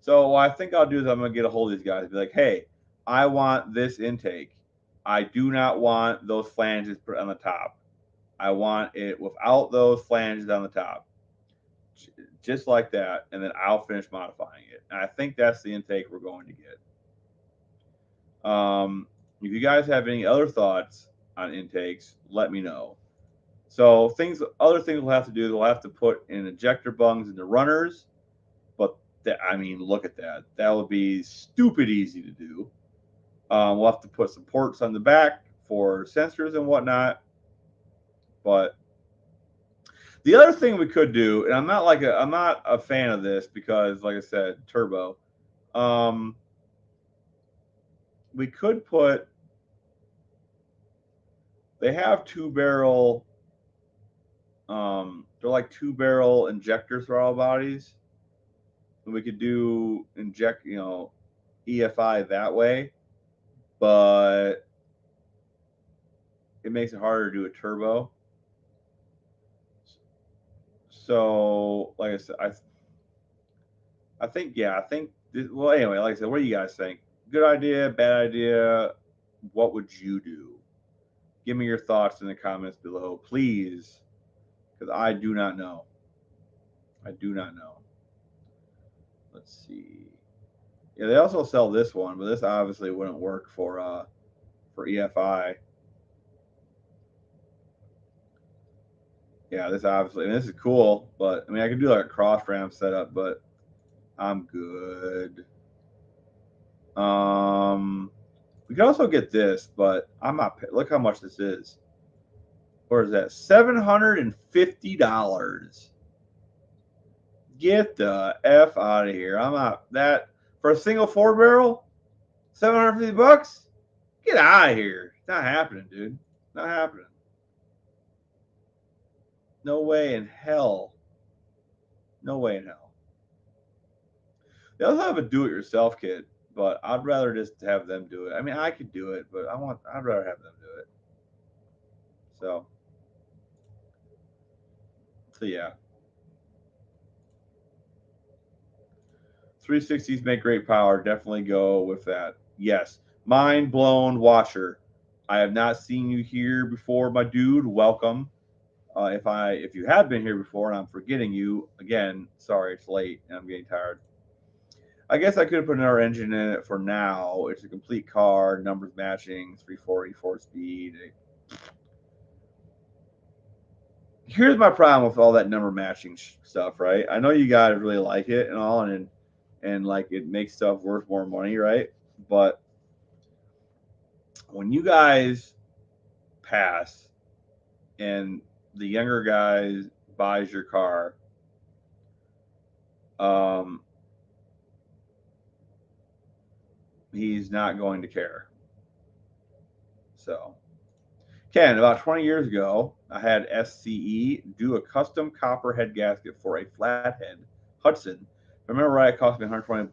So what I think I'll do is I'm gonna get a hold of these guys and be like, hey, I want this intake. I do not want those flanges put on the top. I want it without those flanges on the top, just like that, and then I'll finish modifying it. And I think that's the intake we're going to get. If you guys have any other thoughts on intakes, let me know. So other things we'll have to do, we'll have to put in ejector bungs in the runners, but I mean, look at that. That would be stupid easy to do. We'll have to put some ports on the back for sensors and whatnot. But the other thing we could do, and I'm not a fan of this because, like I said, turbo. Um, we could put. They have they're like 2-barrel injector throttle bodies. And we could do EFI that way, but it makes it harder to do a turbo. So, like I said, I think well, anyway, like I said, what do you guys think? Good idea, bad idea? What would you do? Give me your thoughts in the comments below, please, because I do not know. I do not know. Let's see. Yeah, they also sell this one, but this obviously wouldn't work for EFI. Yeah, this obviously, I mean, this is cool, but I mean, I could do like a cross ramp setup, but I'm good. We could also get this, but I'm not. Look how much this is. Where is that? $750. Get the f out of here! I'm not that for a single 4 barrel. $750. Get out of here! It's not happening, dude. Not happening. No way in hell. No way in hell. They also have a do-it-yourself kit, but I'd rather just have them do it. I mean, I could do it, but I'd rather have them do it. So yeah. 360s make great power. Definitely go with that. Yes. Mind blown washer. I have not seen you here before, my dude. Welcome. If you have been here before and I'm forgetting you, again, sorry, it's late and I'm getting tired. I guess I could have put another engine in it for now. It's a complete car, numbers matching, 340, 4 speed. Here's my problem with all that number matching stuff, right? I know you guys really like it and all, and like it makes stuff worth more money, right? But when you guys pass and the younger guy buys your car, um, he's not going to care. So, Ken, about 20 years ago, I had SCE do a custom copper head gasket for a flathead Hudson. If I remember right, it cost me $120.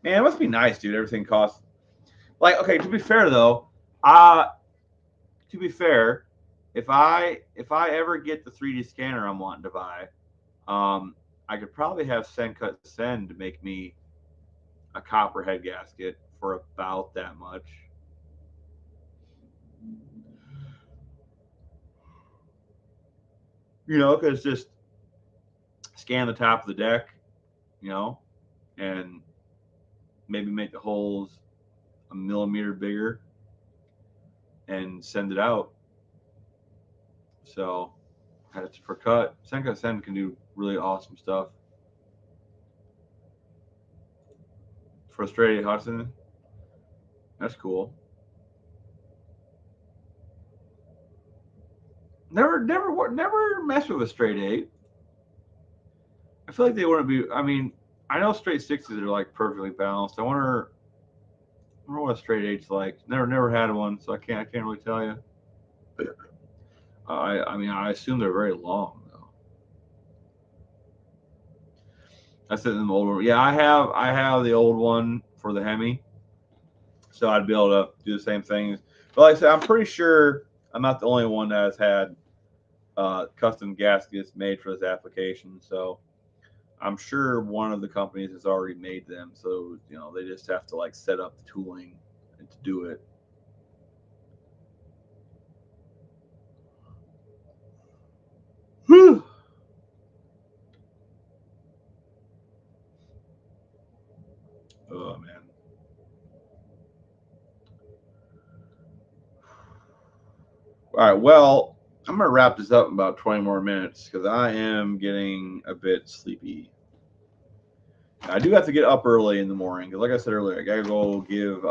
Man, it must be nice, dude. Everything costs like okay. To be fair though, to be fair, if I ever get the 3D scanner I'm wanting to buy, I could probably have Sencut Send make me a copper head gasket for about that much. You know, because just scan the top of the deck, you know, and maybe make the holes a millimeter bigger and send it out. So that's for cut. Senka Send can do really awesome stuff. For straight Hudson, that's cool. Never mess with a straight eight. I feel like they wouldn't be. I mean, I know straight sixes are like perfectly balanced. I wonder what a straight eight's like. Never had one, so I can't really tell you. I mean, I assume they're very long though. That's it in the old one. Yeah, I have the old one for the Hemi, so I'd be able to do the same things. But like I said, I'm pretty sure I'm not the only one that has had custom gaskets made for this application. So I'm sure one of the companies has already made them. So they just have to like set up the tooling and to do it. Whew. Oh man. All right. Well, I'm gonna wrap this up in about 20 more minutes because I am getting a bit sleepy. I do have to get up early in the morning because, like I said earlier, I gotta go give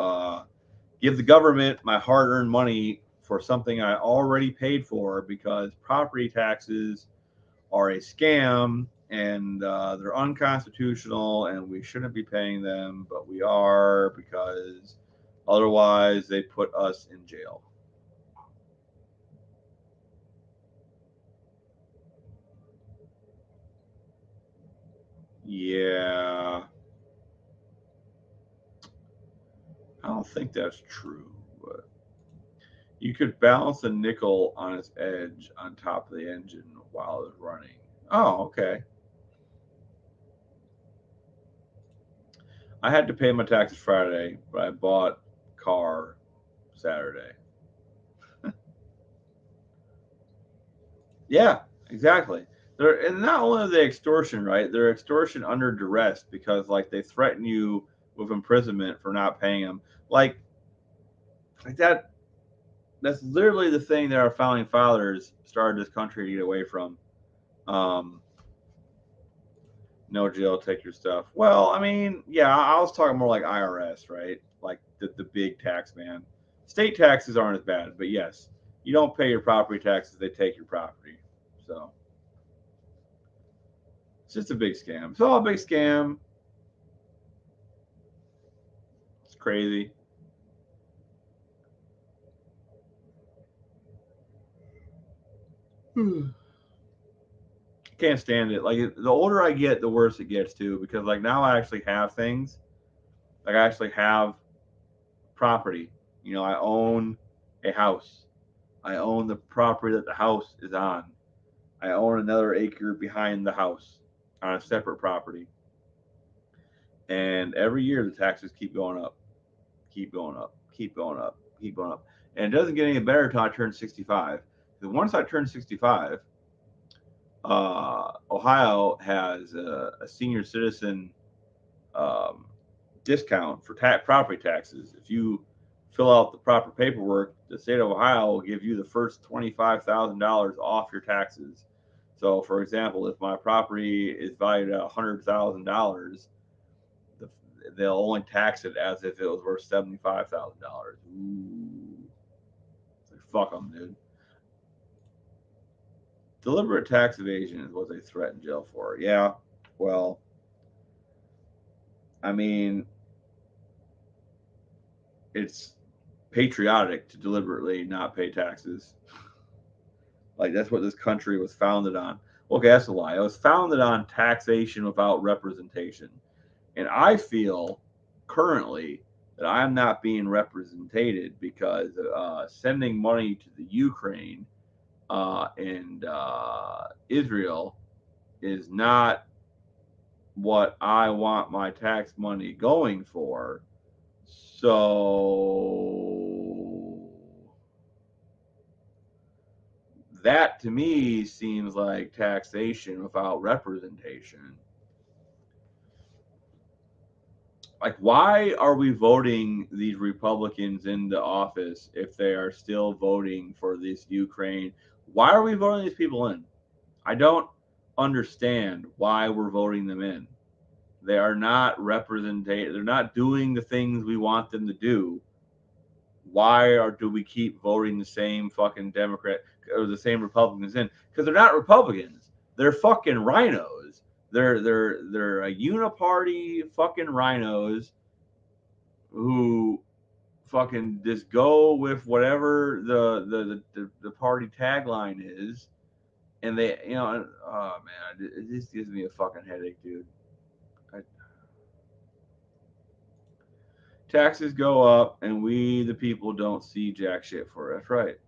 the government my hard-earned money for something I already paid for because property taxes are a scam and they're unconstitutional and we shouldn't be paying them, but we are because otherwise they put us in jail. Yeah, I don't think that's true, but you could balance a nickel on its edge on top of the engine while it's running. Oh, okay. I had to pay my taxes Friday, but I bought car Saturday. Yeah, exactly. And not only are they extortion, right? They're extortion under duress because like they threaten you with imprisonment for not paying them. Like that. That's literally the thing that our founding fathers started this country to get away from. Um, no jail, take your stuff. Well, I mean, yeah, I was talking more like IRS, right? Like the big tax man. State taxes aren't as bad, but yes, you don't pay your property taxes, they take your property. So it's just a big scam. It's all a big scam. It's crazy. Can't stand it. Like the older I get, the worse it gets too. Because like now I actually have things. Like I actually have property. You know, I own a house. I own the property that the house is on. I own another acre behind the house on a separate property. And every year the taxes keep going up, keep going up, keep going up, keep going up. And it doesn't get any better until I turn 65. Because once I turn 65, Ohio has a senior citizen um, discount for property taxes. If you fill out the proper paperwork, the state of Ohio will give you the first $25,000 off your taxes. So, for example, if my property is valued at $100,000, they'll only tax it as if it was worth $75,000. Ooh, like, fuck them, dude. Deliberate tax evasion is what they threaten jail for. Yeah, well, I mean, it's patriotic to deliberately not pay taxes. Like that's what this country was founded on. Okay, that's a lie. It was founded on taxation without representation. And I feel currently that I'm not being represented because sending money to the Ukraine and Israel is not what I want my tax money going for. So that to me seems like taxation without representation. Like, why are we voting these Republicans into office if they are still voting for this Ukraine? Why are we voting these people in? I don't understand why we're voting them in. They are not represented. They're not doing the things we want them to do. Do we keep voting the same fucking Democrat or the same Republicans in? Because they're not Republicans. They're fucking rhinos. They're a uniparty fucking rhinos who fucking just go with whatever the party tagline is, and they oh man, it just gives me a fucking headache, dude. Taxes go up, and we the people don't see jack shit for it. That's right.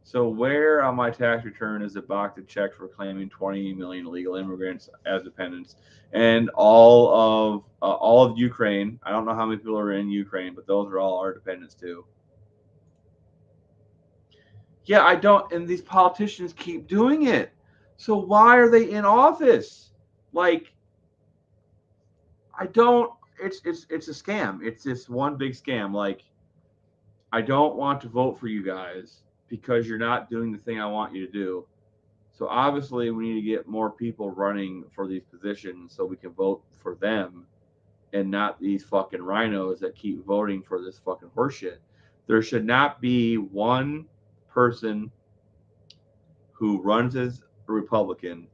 So where on my tax return is the box of checks for claiming 20 million illegal immigrants as dependents, and all of Ukraine? I don't know how many people are in Ukraine, but those are all our dependents too. Yeah, I don't. And these politicians keep doing it. So why are they in office? Like, I don't. It's a scam. It's this one big scam. Like, I don't want to vote for you guys because you're not doing the thing I want you to do. So obviously, we need to get more people running for these positions so we can vote for them and not these fucking rhinos that keep voting for this fucking horseshit. There should not be one person who runs as a Republican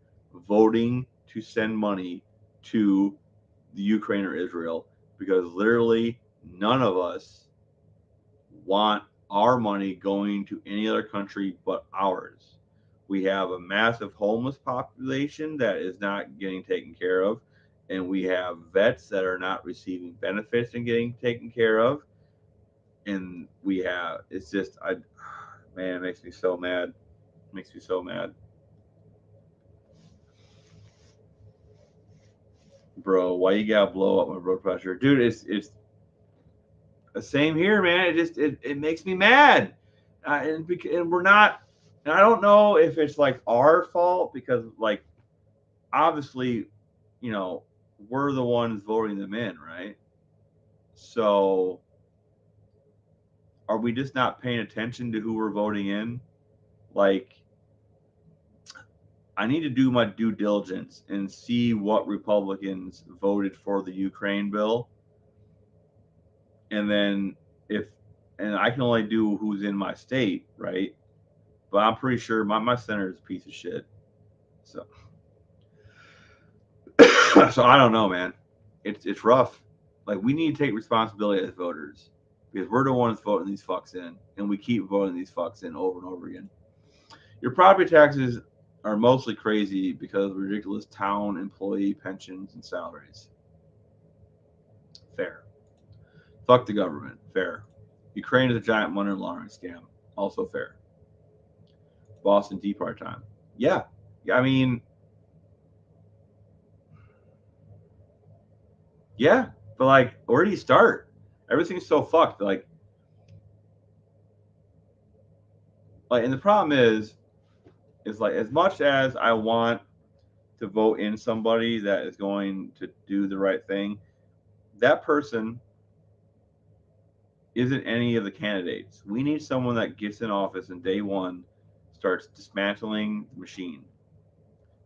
voting to send money to the Ukraine or Israel because literally none of us want our money going to any other country but ours. We have a massive homeless population that is not getting taken care of, and we have vets that are not receiving benefits and getting taken care of. And we have, it's just, man, it makes me so mad. It makes me so mad. Bro, why you gotta blow up my blood pressure, dude? It's the same here, man. It makes me mad, and we're not And I don't know if it's like our fault because like obviously, you know, we're the ones voting them in, right? So are we just not paying attention to who we're voting in? Like, I need to do my due diligence and see what Republicans voted for the Ukraine bill. And then if, and I can only do who's in my state, right? But I'm pretty sure my senator is a piece of shit. So, so I don't know, man. It's rough. Like we need to take responsibility as voters because we're the ones voting these fucks in, and we keep voting these fucks in over and over again. Your property taxes are mostly crazy because of ridiculous town employee pensions and salaries. Fair. Fuck the government. Fair. Ukraine is a giant money laundering scam. Also fair. Boston Tea Party time. Yeah. I mean, yeah. But like, where do you start? Everything's so fucked. And the problem is like as much as I want to vote in somebody that is going to do the right thing, that person isn't any of the candidates. We need someone that gets in office and day one starts dismantling the machine.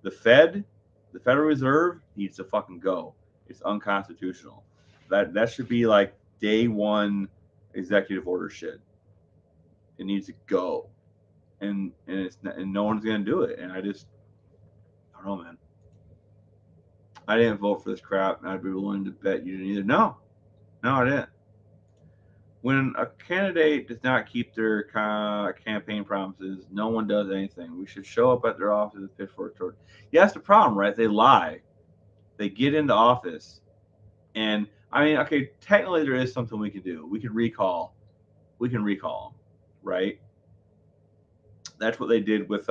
The Fed, the Federal Reserve needs to fucking go. It's unconstitutional. That should be like day one executive order shit. It needs to go, and no one's gonna do it. And I don't know, man. I didn't vote for this crap, and I'd be willing to bet you didn't either. No, no, I didn't. When a candidate does not keep their campaign promises, no one does anything. We should show up at their office with pitchfork torch. Yeah, that's the problem, right? They lie. They get into office, and I mean, okay, technically there is something we can do. We can recall. We can recall them, right? That's what they did with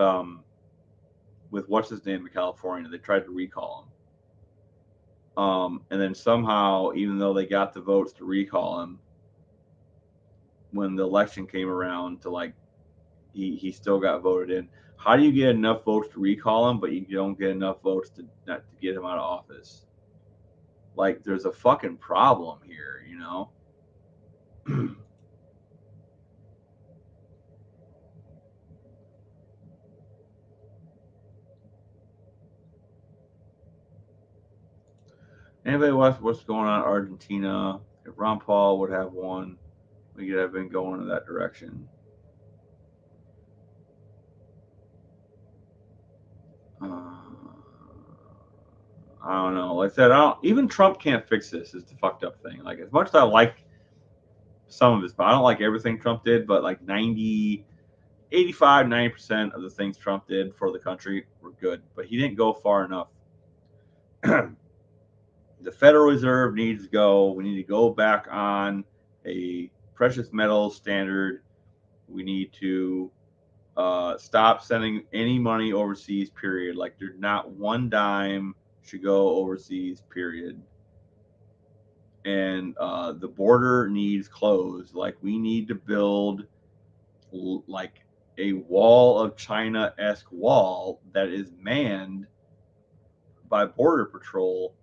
what's his name in California. They tried to recall him, and then somehow, even though they got the votes to recall him, when the election came around to like he still got voted in. How do you get enough votes to recall him, but you don't get enough votes to not to get him out of office? Like, there's a fucking problem here, you know. Anybody what's going on in Argentina? If Ron Paul would have won, we could have been going in that direction. I don't know. Like I said, I don't. Even Trump can't fix this. Is the fucked up thing. Like as much as I like some of his, but I don't like everything Trump did. But like 85, 90% of the things Trump did for the country were good, but he didn't go far enough. The Federal Reserve needs to go. We need to go back on a precious metals standard. We need to stop sending any money overseas, period. Like, there's not one dime should go overseas, period. And the border needs closed. Like, we need to build like a wall of China-esque wall that is manned by border patrol,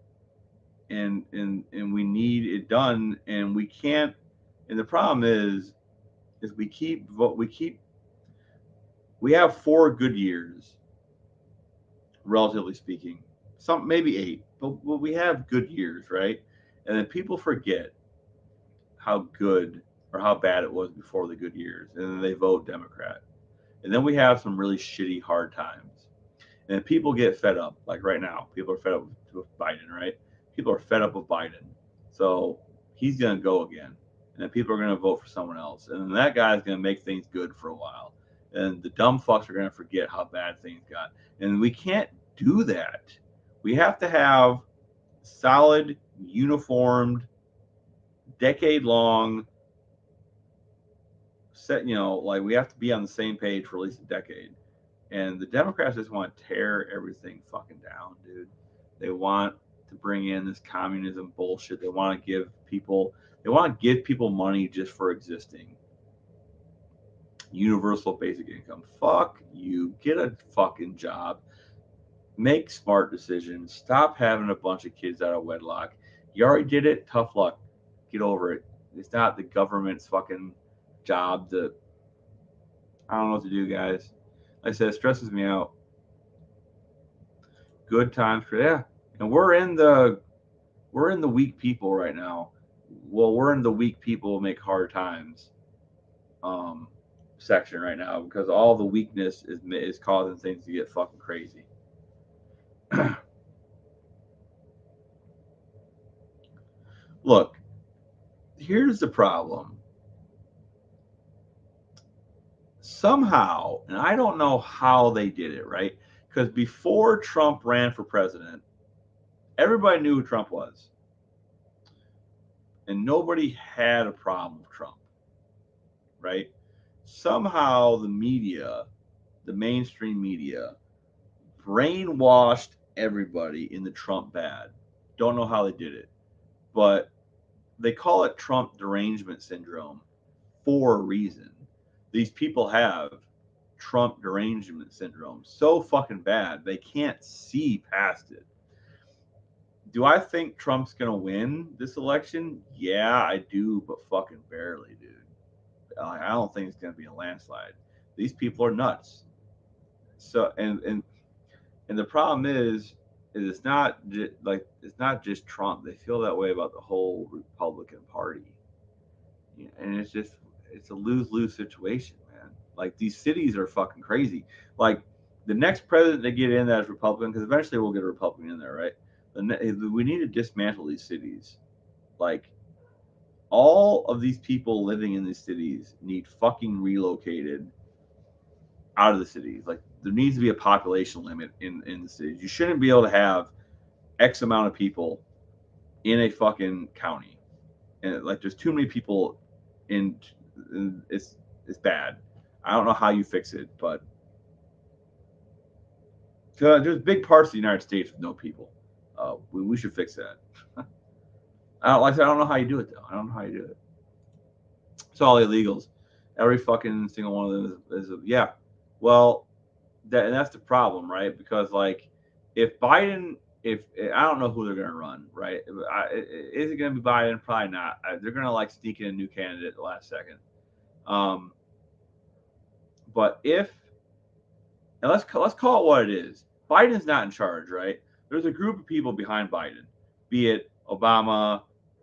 and we need it done, and we can't. And the problem is we have 4 good years, relatively speaking. Some maybe 8, but we have good years, right? And then people forget how good or how bad it was before the good years, and then they vote Democrat, and then we have some really shitty hard times. And people get fed up. Like right now, people are fed up with Biden, right? People are fed up with Biden. So he's going to go again. And then people are going to vote for someone else. And then that guy's going to make things good for a while. And the dumb fucks are going to forget how bad things got. And we can't do that. We have to have solid, uniformed, decade long set, like we have to be on the same page for at least a decade. And the Democrats just want to tear everything fucking down, dude. They want to bring in this communism bullshit. They want to give people money just for existing. universal basic income. Fuck you. Get a fucking job. Make smart decisions. Stop having a bunch of kids out of wedlock. You already did it. Tough luck. Get over it. It's not the government's fucking job to. I don't know what to do, guys. Like I said, it stresses me out. Good times for yeah, and we're in the weak people right now. Well, we're in the weak people make hard times um, section right now because all the weakness is causing things to get fucking crazy. Look, here's the problem. Somehow, and I don't know how they did it, right? Because before Trump ran for president, everybody knew who Trump was, and nobody had a problem with Trump, right? Somehow, the mainstream media, brainwashed everybody in the Trump bad. Don't know how they did it, but they call it Trump derangement syndrome for a reason. These people have Trump derangement syndrome so fucking bad they can't see past it. Do I think Trump's gonna win this election? Yeah, I do, but fucking barely, dude. I don't think it's gonna be a landslide. These people are nuts. So and the problem is it's not just Trump. They feel that way about the whole Republican Party, and it's a lose-lose situation, man. Like these cities are fucking crazy. Like the next president they get in that's Republican, because eventually we'll get a Republican in there, right? We need to dismantle these cities. Like all of these people living in these cities need fucking relocated out of the cities. Like there needs to be a population limit in the cities. You shouldn't be able to have X amount of people in a fucking county, and like there's too many people in it's bad. I don't know how you fix it, but there's big parts of the United States with no people. We should fix that. I don't know how you do it though. I don't know how you do it. It's all illegals. Every fucking single one of them yeah. Well, that's the problem, right? Because like, if Biden, if I don't know who they're going to run, right? Is it going to be Biden? Probably not. They're going to like sneak in a new candidate at the last second. Um, but if and let's call it what it is. Biden's not in charge, right? There's a group of people behind Biden, be it Obama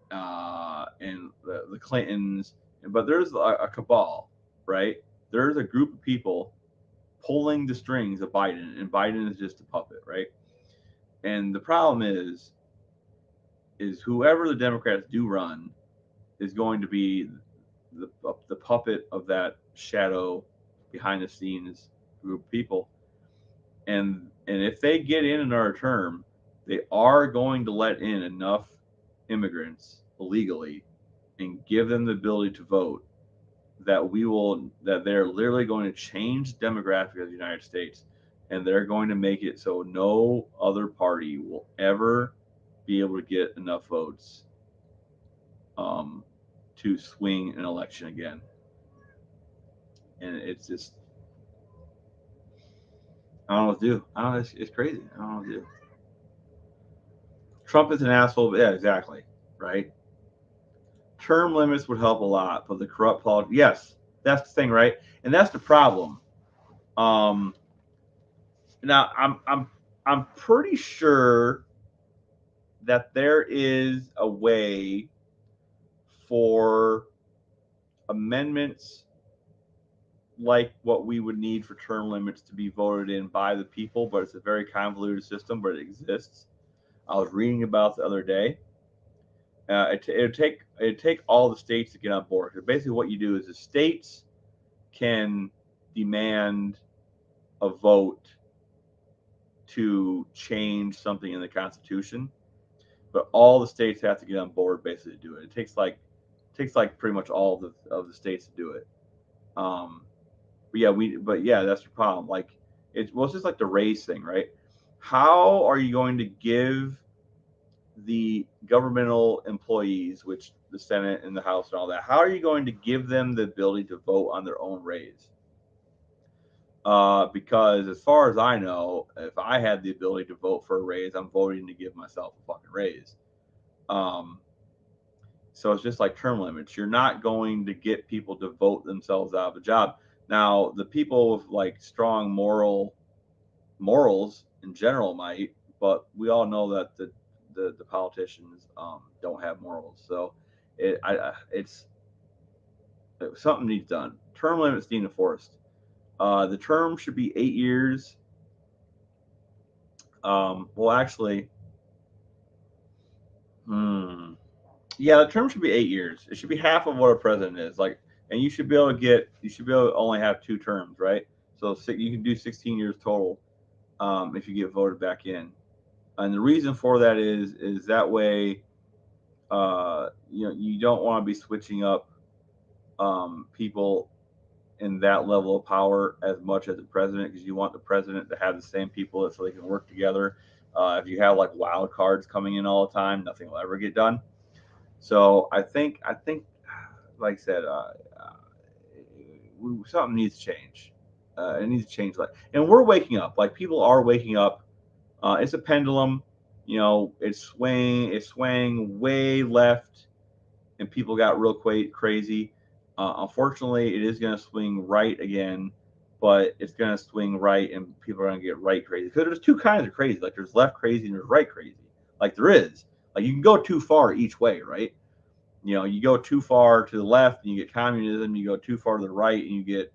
and the Clintons, but there's a cabal, right? There's a group of people pulling the strings of Biden, and Biden is just a puppet, right? And the problem is whoever the Democrats do run is going to be the puppet of that shadow behind the scenes group of people. And if they get in another term, they are going to let in enough immigrants illegally and give them the ability to vote that they're literally going to change the demographic of the United States, and they're going to make it so no other party will ever be able to get enough votes um, to swing an election again. And it's just I don't know what to do. I don't know. It's crazy. I don't know what to do. Trump is an asshole. But yeah, exactly. Right. Term limits would help a lot, but the corrupt politics. Yes, that's the thing, right? And that's the problem. Um, Now I'm pretty sure that there is a way for amendments like what we would need for term limits to be voted in by the people, but it's a very convoluted system, but it exists. I was reading about the other day. It'd take all the states to get on board. Because basically, what you do is the states can demand a vote to change something in the Constitution, but all the states have to get on board basically to do it. It takes like pretty much all of the states to do it. Um, but yeah, that's the problem. Like it's just like the race thing, right? How are you going to give the governmental employees, which the Senate and the House and all that, how are you going to give them the ability to vote on their own raise? Because as far as I know, if I had the ability to vote for a raise, I'm voting to give myself a fucking raise. Um, so it's just like term limits. You're not going to get people to vote themselves out of a job. Now, the people with like strong morals in general might, but we all know that the politicians don't have morals. So it's something needs done. Term limits need enforced. The term should be 8 years. Well, actually, hmm, yeah, the term should be 8 years. It should be half of what a president is. Like, and you should be able to only have 2 terms, right? So you can do 16 years total if you get voted back in. And the reason for that is that way, you don't want to be switching up people in that level of power as much as the president, because you want the president to have the same people so they can work together. If you have like wild cards coming in all the time, nothing will ever get done. So I think, like I said, something needs to change. It needs to change, and we're waking up. Like people are waking up. It's a pendulum. It's swaying way left, and people got real crazy. Unfortunately, it is going to swing right again, but it's going to swing right, and people are going to get right crazy. Because there's two kinds of crazy. Like there's left crazy and there's right crazy. Like there is. Like you can go too far each way, right? You go too far to the left and you get communism. You go too far to the right and you get,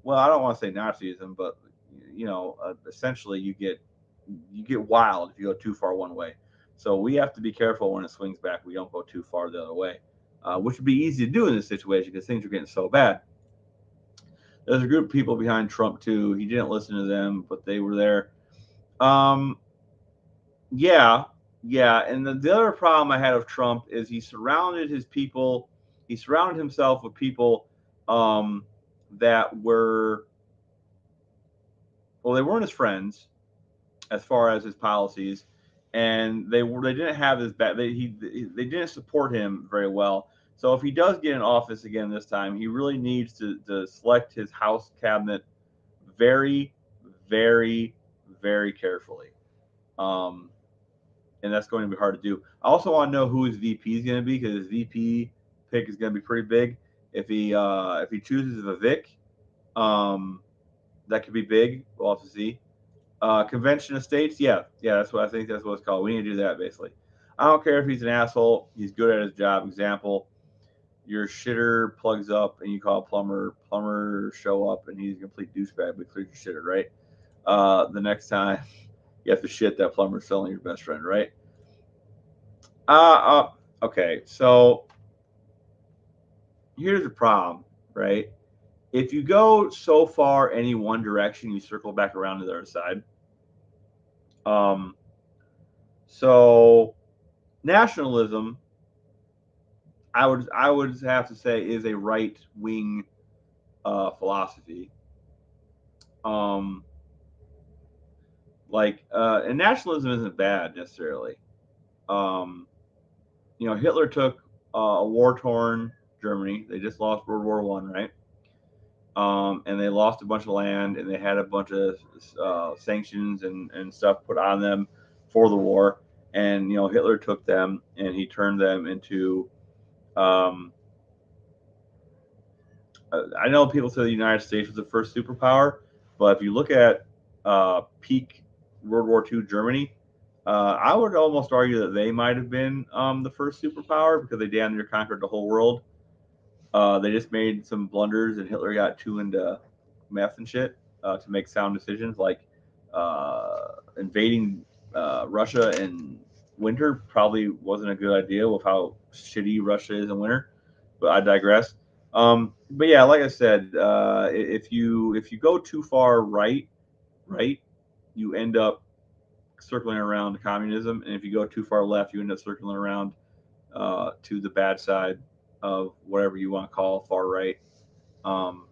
well, I don't want to say Nazism, but essentially you get wild if you go too far one way. So we have to be careful when it swings back. We don't go too far the other way, which would be easy to do in this situation because things are getting so bad. There's a group of people behind Trump too. He didn't listen to them, but they were there. Um, yeah, yeah. And the other problem I had of Trump is he surrounded himself with people that were, well, they weren't his friends as far as his policies, and they didn't have his back. They didn't support him very well. So if he does get in office again this time, he really needs to select his House cabinet very, very, very carefully. Um, and that's going to be hard to do. I also want to know who his VP is going to be because his VP pick is going to be pretty big. If he chooses Vivek, um, that could be big. We'll have to see. Convention of States, yeah, yeah, that's what I think. That's what it's called. We need to do that basically. I don't care if he's an asshole. He's good at his job. Example: your shitter plugs up, and you call a plumber. Plumber show up, and he's a complete douchebag, but clears your shitter, right? The next time you have to shit, that plumber's selling your best friend, right? Okay, so here's the problem, right? If you go so far any one direction, you circle back around to the other side. Um, so nationalism, I would have to say, is a right wing philosophy. Um, and nationalism isn't bad necessarily. Um, Hitler took a war torn Germany. They just lost World War One, right? And they lost a bunch of land, and they had a bunch of sanctions and stuff put on them for the war. And Hitler took them and he turned them into. Um, I know people say the United States was the first superpower, but if you look at peak World War II Germany, I would almost argue that they might have been the first superpower because they damn near conquered the whole world. They just made some blunders, and Hitler got too into meth and shit to make sound decisions, like invading Russia in winter probably wasn't a good idea with how shitty Russia is in winter. But I digress. But yeah, like I said, if you go too far right, you end up circling around communism, and if you go too far left, you end up circling around to the bad side of whatever you want to call far right. Um,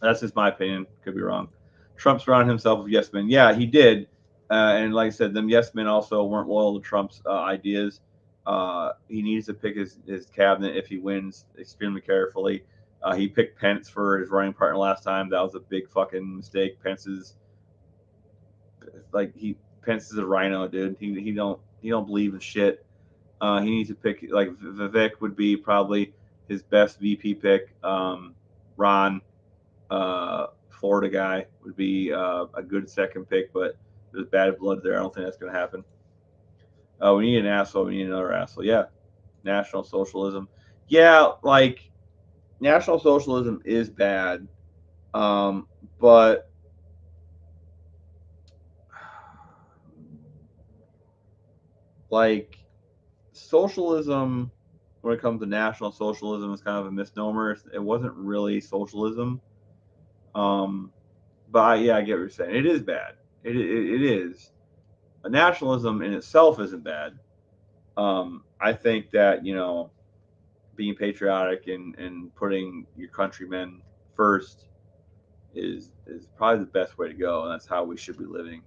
that's just my opinion. Could be wrong. Trump surrounded himself with yes men. Yeah, he did. And like I said, them yes men also weren't loyal to Trump's ideas. He needs to pick his cabinet if he wins extremely carefully. He picked Pence for his running partner last time. That was a big fucking mistake. Pence is a rhino, dude. He don't believe in shit. He needs to pick like Vivek would be probably his best VP pick. Ron, Florida guy, would be a good second pick, but there's bad blood there. I don't think that's going to happen. We need an asshole. We need another asshole. Yeah, National Socialism. Yeah, like National Socialism is bad, um, but like socialism, when it comes to National Socialism, is kind of a misnomer. It wasn't really socialism. Um, but yeah, I get what you're saying. It is bad. It is. Nationalism in itself isn't bad. I think that being patriotic and putting your countrymen first is probably the best way to go, and that's how we should be living,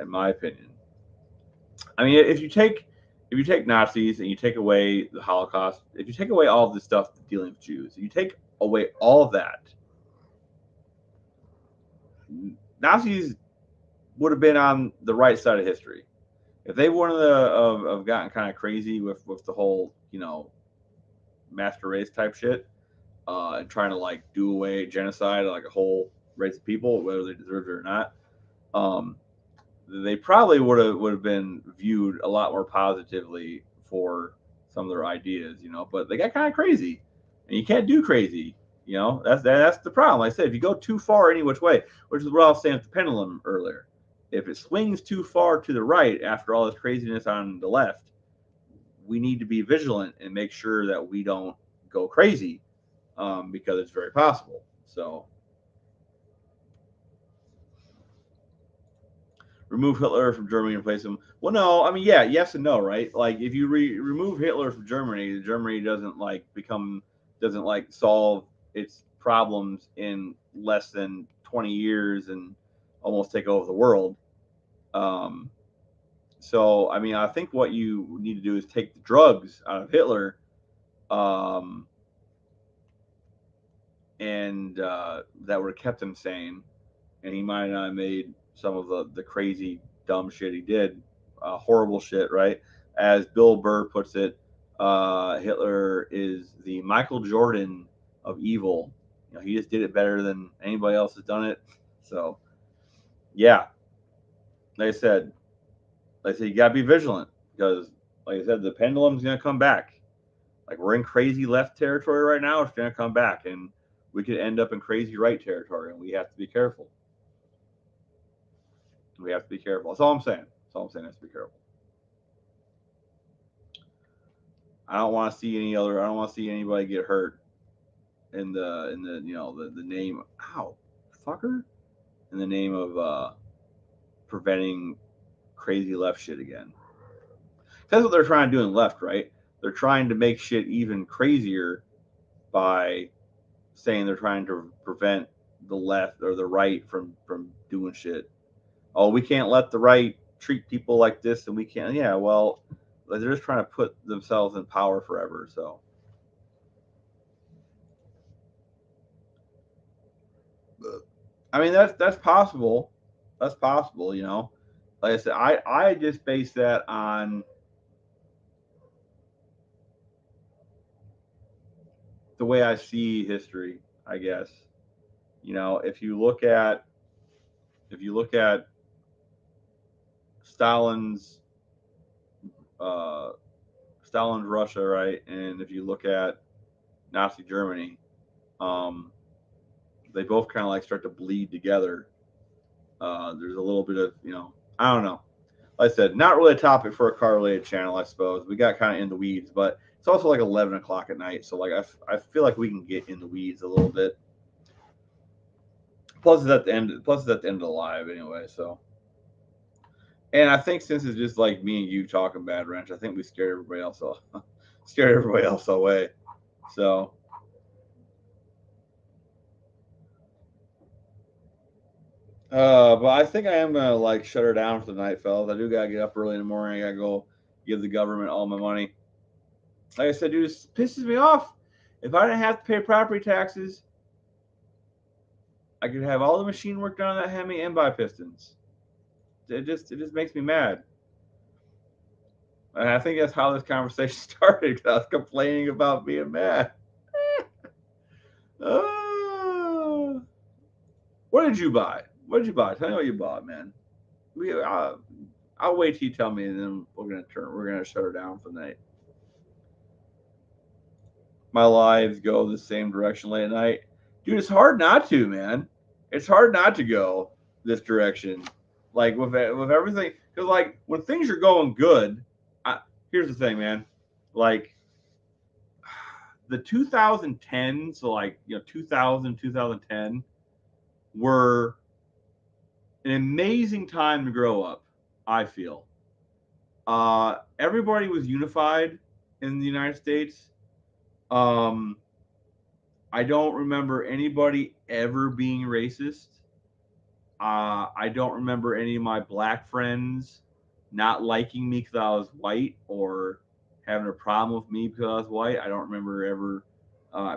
in my opinion. I mean, if you take Nazis and you take away the Holocaust, if you take away all of this stuff dealing with Jews, if you take away all of that, Nazis would have been on the right side of history. If they wouldn't have gotten kind of crazy with the whole master race type shit, and trying to like do away genocide like a whole race of people, whether they deserved it or not, um, they probably would have been viewed a lot more positively for some of their ideas. But they got kind of crazy, and you can't do crazy. That's the problem. Like I said, if you go too far any which way, which is what I was saying with the pendulum earlier, if it swings too far to the right after all this craziness on the left, we need to be vigilant and make sure that we don't go crazy, because it's very possible. So remove Hitler from Germany and replace him. Well, no, I mean, yeah, yes and no, right? Like, if you remove Hitler from Germany, Germany doesn't like solve its problems in less than 20 years and almost take over the world. Um, so, I mean, I think what you need to do is take the drugs out of Hitler, um, and that would have kept him sane, and he might not have made some of the crazy dumb shit he did, horrible shit, right? As Bill Burr puts it, Hitler is the Michael Jordan of evil. He just did it better than anybody else has done it. So, yeah, like I said, you gotta be vigilant because, like I said, the pendulum's gonna come back. Like, we're in crazy left territory right now. It's gonna come back, and we could end up in crazy right territory, and we have to be careful. We have to be careful. That's all I'm saying. That's all I'm saying. Has to be careful. I don't want to see I don't want to see anybody get hurt in the name. Ow, fucker! In the name of preventing crazy left shit again. That's what they're trying to do in left, right? They're trying to make shit even crazier by saying they're trying to prevent the left or the right from doing shit. Oh, we can't let the right treat people like this, and we can't. Yeah, well, they're just trying to put themselves in power forever. So, I mean, that's possible. That's possible. Like I said, I just base that on the way I see history, I guess. If you look at Stalin's uh, Stalin's Russia, right, and if you look at Nazi Germany, um, they both kind of like start to bleed together. There's a little bit of I don't know. Like I said, not really a topic for a car related channel, I suppose. We got kind of in the weeds, but it's also like 11 o'clock at night, so like I feel like we can get in the weeds a little bit. Plus it's at the end. Plus it's at the end of the live anyway. So, and I think since it's just like me and you talking Bad Wrench, I think we scared everybody else off. Scared everybody else away. So, but I think I am gonna like shut her down for the night, fellas. I do gotta get up early in the morning. I gotta go give the government all my money. Like I said, dude, this pisses me off. If I didn't have to pay property taxes, I could have all the machine work done on that Hemi and buy pistons. It just makes me mad. And I think that's how this conversation started, because I was complaining about being mad. What did you buy? What did you buy? Tell me what you bought, man. I'll wait till you tell me, and then we're gonna shut her down for the night. My lives go the same direction late at night, dude. It's hard not to, man. It's hard not to go this direction, like with everything. Because like when things are going good, here's the thing, man. Like the 2010s, so like 2000, 2010 were an amazing time to grow up. I feel everybody was unified in the United States. I don't remember anybody ever being racist. I don't remember any of my black friends not liking me because I was white or having a problem with me because I was white. I don't remember ever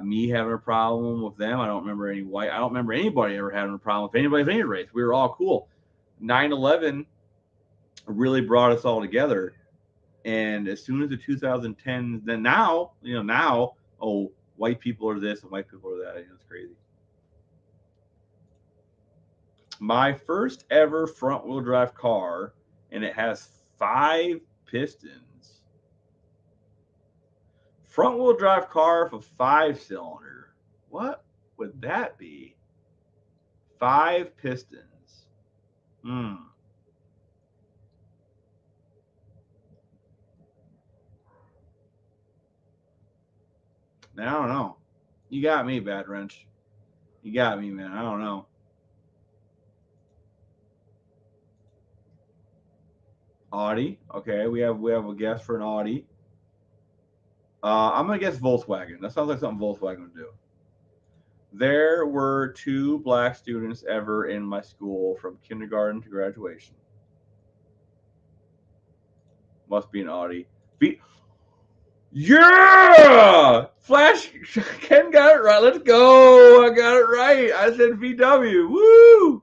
me having a problem with them. I don't remember I don't remember anybody ever having a problem with anybody of any race. We were all cool. 9/11 really brought us all together. And as soon as the 2010s, then now, oh, white people are this and white people are that. It's crazy. My first ever front wheel drive car, and it has 5 pistons. Front wheel drive car for 5-cylinder. What would that be? 5 pistons. I don't know. You got me, Bad Wrench. You got me, man. I don't know. Audi. Okay, we have a guess for an Audi. I'm gonna guess Volkswagen. That sounds like something Volkswagen would do. There were 2 black students ever in my school from kindergarten to graduation. Must be an Audi. Yeah! Flash Ken got it right. Let's go. I got it right. I said VW. Woo!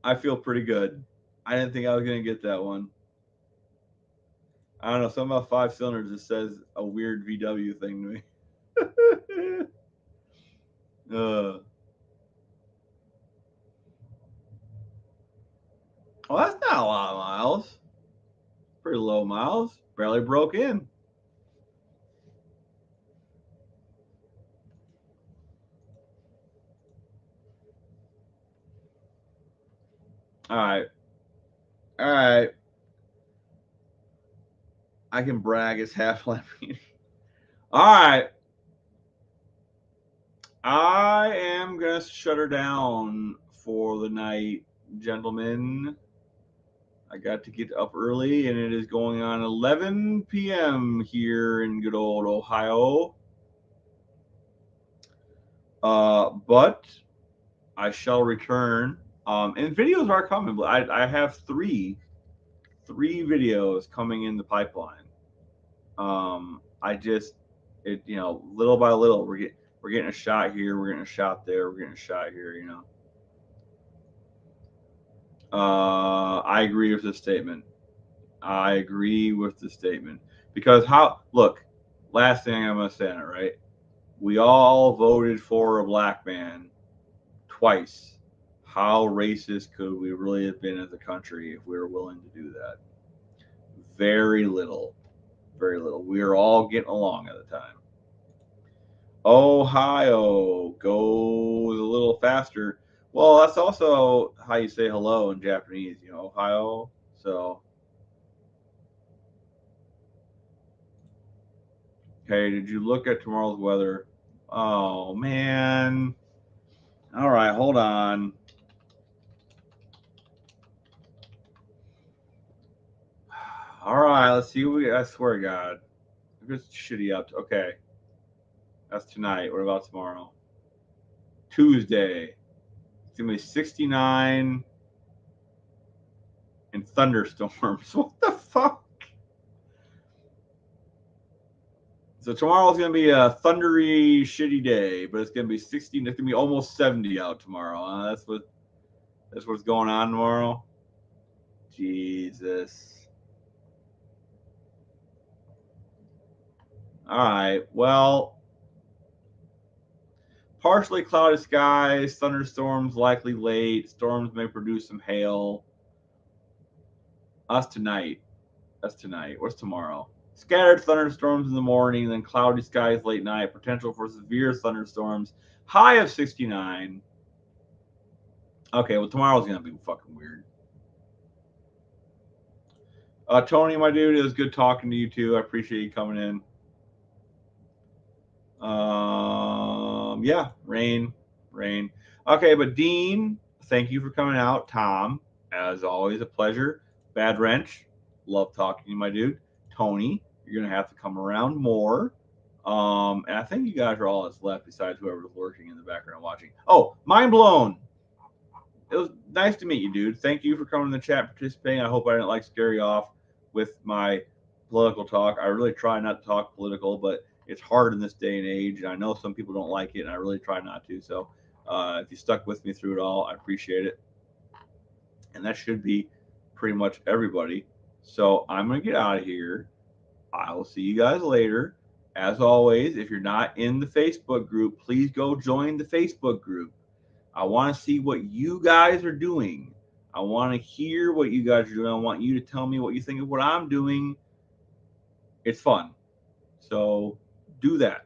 I feel pretty good. I didn't think I was gonna get that one. I don't know. Something about 5 cylinders just says a weird VW thing to me. Well, that's not a lot of miles. Pretty low miles. Barely broke in. All right. All right. I can brag as half Lamborghini. All right. I am going to shut her down for the night, gentlemen. I got to get up early, and it is going on 11 p.m. here in good old Ohio. But I shall return. And videos are coming. I have three videos coming in the pipeline. Little by little, we're getting a shot here, we're getting a shot there, we're getting a shot here. I agree with this statement. I agree with the statement because last thing I'm gonna say on it, right? We all voted for a black man twice. How racist could we really have been as a country if we were willing to do that? Very little. Very little. We were all getting along at the time. Ohio goes a little faster. Well, that's also how you say hello in Japanese, Ohio. So, hey, did you look at tomorrow's weather? Oh, man. All right, hold on. All right, let's see. I swear to God. It's shitty up. Okay. That's tonight. What about tomorrow? Tuesday. It's going to be 69 and and thunderstorms. What the fuck? So tomorrow's gonna be a thundery, shitty day, but it's gonna be 60. It's gonna be almost 70 out tomorrow. That's what's going on tomorrow. Jesus. All right. Well, partially cloudy skies, thunderstorms likely late. Storms may produce some hail. Us tonight. That's tonight. What's tomorrow? Scattered thunderstorms in the morning, then cloudy skies late night. Potential for severe thunderstorms. High of 69. Okay, well, tomorrow's going to be fucking weird. Tony, my dude, it was good talking to you too. I appreciate you coming in. Yeah, rain. Okay, but Dean, thank you for coming out. Tom, as always, a pleasure. Bad Wrench, love talking to you, my dude. Tony, you're gonna have to come around more. And I think you guys are all that's left besides whoever's lurking in the background watching. Oh, mind blown. It was nice to meet you, dude. Thank you for coming in the chat, participating. I hope I didn't scare you off with my political talk. I really try not to talk political, but it's hard in this day and age. And I know some people don't like it, and I really try not to. So if you stuck with me through it all, I appreciate it. And that should be pretty much everybody. So I'm going to get out of here. I will see you guys later. As always, if you're not in the Facebook group, please go join the Facebook group. I want to see what you guys are doing. I want to hear what you guys are doing. I want you to tell me what you think of what I'm doing. It's fun. So do that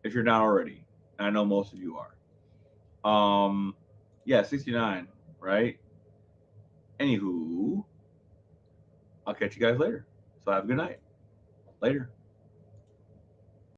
if you're not already. I know most of you are. Yeah, 69, right? Anywho, I'll catch you guys later. So have a good night. Later.